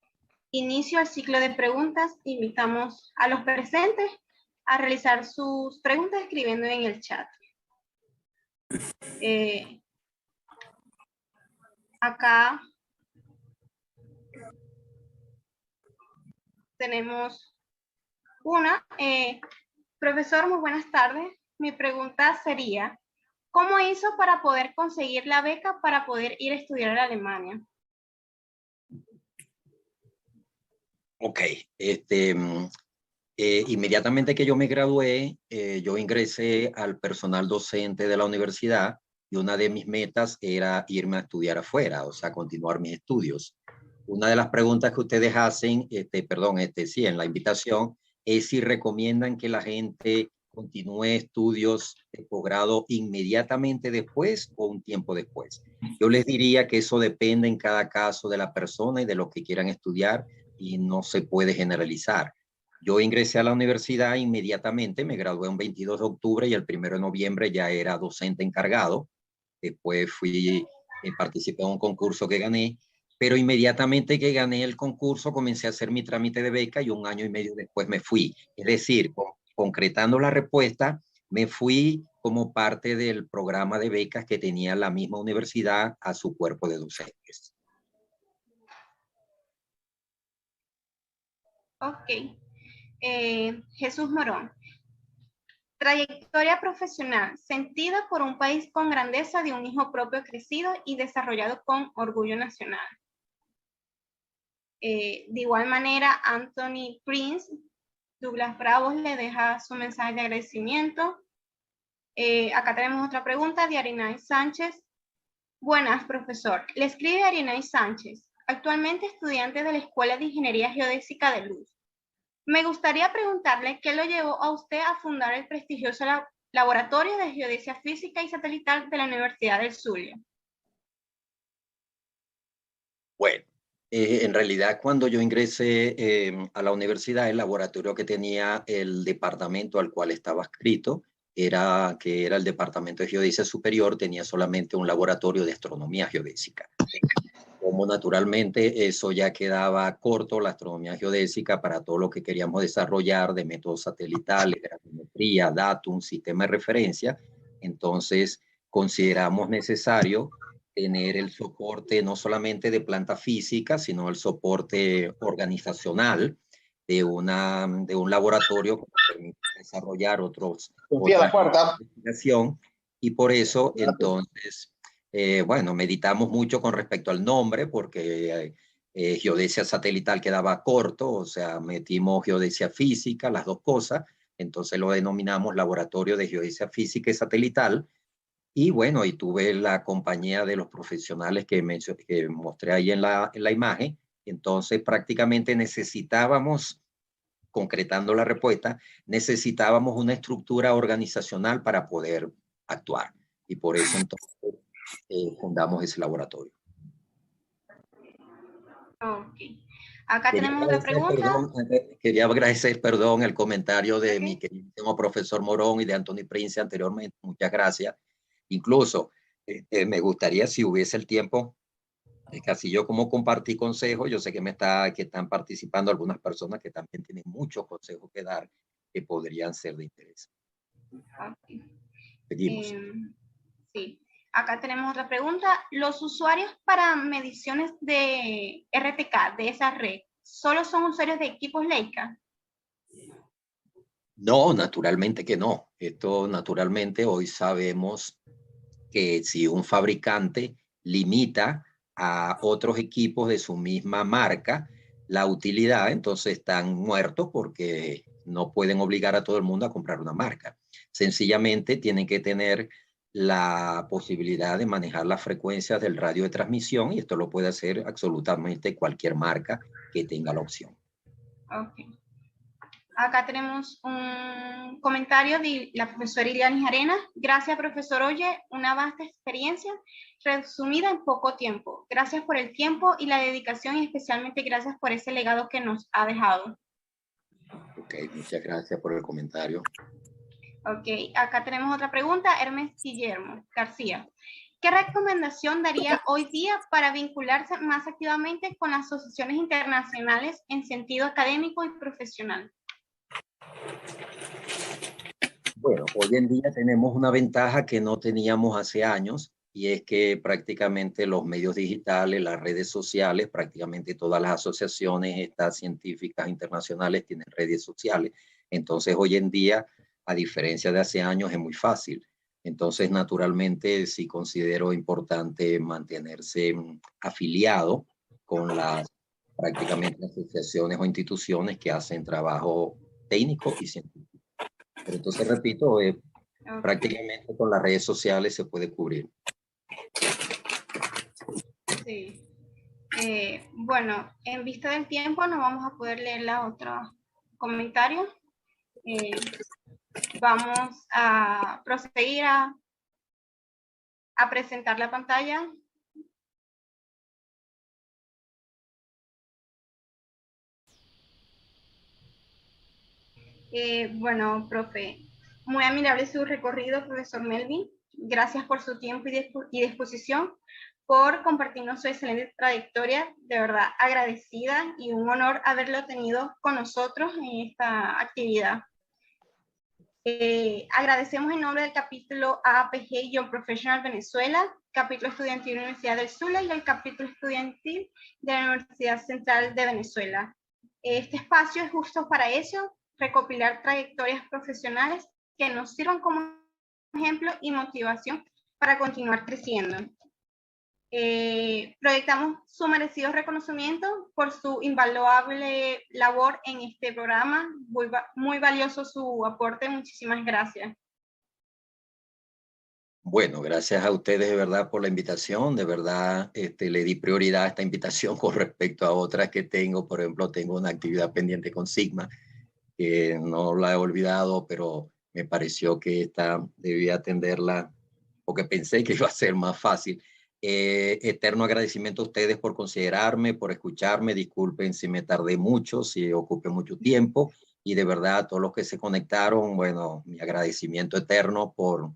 inicio al ciclo de preguntas. Invitamos a los presentes a realizar sus preguntas escribiendo en el chat. Acá tenemos una. Profesor, muy buenas tardes. Mi pregunta sería, ¿cómo hizo para poder conseguir la beca para poder ir a estudiar a Alemania? Ok, inmediatamente que yo me gradué, yo ingresé al personal docente de la universidad y una de mis metas era irme a estudiar afuera, o sea, continuar mis estudios. Una de las preguntas que ustedes hacen, sí, en la invitación, es si recomiendan que la gente continúe estudios de posgrado inmediatamente después o un tiempo después. Yo les diría que eso depende en cada caso de la persona y de lo que quieran estudiar y no se puede generalizar. Yo ingresé a la universidad inmediatamente, me gradué un 22 de octubre y el 1 de noviembre ya era docente encargado. Después participé en un concurso que gané, pero inmediatamente que gané el concurso comencé a hacer mi trámite de beca y 1 año y medio después me fui. Es decir, concretando la respuesta, me fui como parte del programa de becas que tenía la misma universidad a su cuerpo de docentes. Ok. Jesús Morón. Trayectoria profesional, sentida por un país con grandeza de un hijo propio crecido y desarrollado con orgullo nacional. De igual manera, Anthony Prince, Douglas Bravos le deja su mensaje de agradecimiento. Acá tenemos otra pregunta de Arinay Sánchez. Buenas, profesor. Le escribe Arinay Sánchez, actualmente estudiante de la Escuela de Ingeniería Geodésica de Luz. Me gustaría preguntarle qué lo llevó a usted a fundar el prestigioso Laboratorio de Geodesia Física y Satelital de la Universidad del Zulia. Bueno, en realidad cuando yo ingresé a la universidad, el laboratorio que tenía el departamento al cual estaba adscrito, que era el Departamento de Geodesia Superior, tenía solamente un laboratorio de astronomía geodésica. como naturalmente eso ya quedaba corto, la astronomía geodésica, para todo lo que queríamos desarrollar de métodos satelitales, gravimetría, datum, sistema de referencia, entonces consideramos necesario tener el soporte no solamente de planta física, sino el soporte organizacional de un laboratorio que nos permite desarrollar otras investigación, y por eso entonces bueno, meditamos mucho con respecto al nombre porque geodesia satelital quedaba corto, o sea, metimos geodesia física, las dos cosas, entonces lo denominamos Laboratorio de Geodesia Física y Satelital. Y bueno, y tuve la compañía de los profesionales que mostré ahí en la imagen, entonces prácticamente necesitábamos, concretando la respuesta, necesitábamos una estructura organizacional para poder actuar. Y por eso entonces fundamos ese laboratorio. Ok. Acá tenemos la pregunta. Quería agradecer, perdón, el comentario de mi querido profesor Morón y de Anthony Prince anteriormente. Muchas gracias. Incluso me gustaría, si hubiese el tiempo, casi yo como compartí consejos, yo sé que que están participando algunas personas que también tienen muchos consejos que dar que podrían ser de interés. Okay. Seguimos. Sí. Acá tenemos otra pregunta. ¿Los usuarios para mediciones de RTK de esa red solo son usuarios de equipos Leica? No, naturalmente que no. Esto naturalmente hoy sabemos que si un fabricante limita a otros equipos de su misma marca la utilidad, entonces están muertos porque no pueden obligar a todo el mundo a comprar una marca. Sencillamente tienen que tener la posibilidad de manejar las frecuencias del radio de transmisión, y esto lo puede hacer absolutamente cualquier marca que tenga la opción. Okay. Acá tenemos un comentario de la profesora Ilianis Arenas. Gracias, profesor Oye, una vasta experiencia resumida en poco tiempo. Gracias por el tiempo y la dedicación, y especialmente gracias por ese legado que nos ha dejado. Ok, muchas gracias por el comentario. Ok, acá tenemos otra pregunta, Hermes Guillermo García. ¿Qué recomendación daría hoy día para vincularse más activamente con las asociaciones internacionales en sentido académico y profesional? Bueno, hoy en día tenemos una ventaja que no teníamos hace años, y es que prácticamente los medios digitales, las redes sociales, prácticamente todas las asociaciones estas científicas internacionales tienen redes sociales. Entonces, hoy en día, a diferencia de hace años, es muy fácil. Entonces, naturalmente, sí considero importante mantenerse afiliado con las prácticamente asociaciones o instituciones que hacen trabajo técnico y científico. Pero entonces, repito, prácticamente con las redes sociales se puede cubrir. Sí. Bueno, en vista del tiempo no vamos a poder leer la otra comentario. Vamos a proseguir a presentar la pantalla. Bueno, profe, muy admirable su recorrido, profesor Melvin. Gracias por su tiempo y disposición, por compartirnos su excelente trayectoria. De verdad, agradecida y un honor haberlo tenido con nosotros en esta actividad. Agradecemos en nombre del capítulo AAPG Young Professional Venezuela, capítulo estudiantil de la Universidad del Zulia y el capítulo estudiantil de la Universidad Central de Venezuela. Este espacio es justo para eso, recopilar trayectorias profesionales que nos sirvan como ejemplo y motivación para continuar creciendo. Proyectamos su merecido reconocimiento por su invaluable labor en este programa. Muy valioso su aporte. Muchísimas gracias. Bueno, gracias a ustedes de verdad por la invitación. De verdad le di prioridad a esta invitación con respecto a otras que tengo. Por ejemplo, tengo una actividad pendiente con Sigma, que no la he olvidado, pero me pareció que esta debía atenderla porque pensé que iba a ser más fácil. Eterno agradecimiento a ustedes por considerarme, por escucharme. Disculpen si me tardé mucho, si ocupé mucho tiempo, y de verdad a todos los que se conectaron, bueno, mi agradecimiento eterno por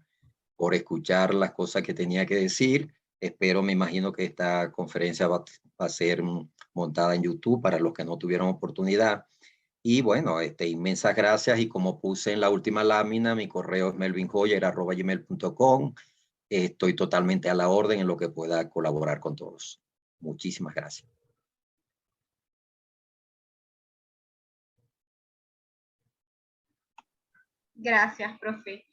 escuchar las cosas que tenía que decir. Espero, me imagino que esta conferencia va a ser montada en YouTube para los que no tuvieron oportunidad. Y bueno, inmensas gracias. Y como puse en la última lámina, mi correo es melvinhoyer@gmail.com. Estoy totalmente a la orden en lo que pueda colaborar con todos. Muchísimas gracias. Gracias, profe.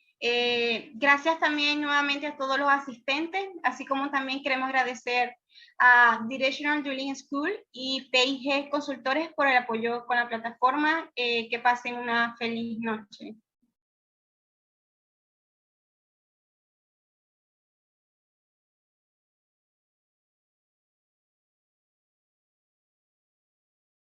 Gracias también nuevamente a todos los asistentes, así como también queremos agradecer a Directional Drilling School y PIG Consultores por el apoyo con la plataforma. Que pasen una feliz noche.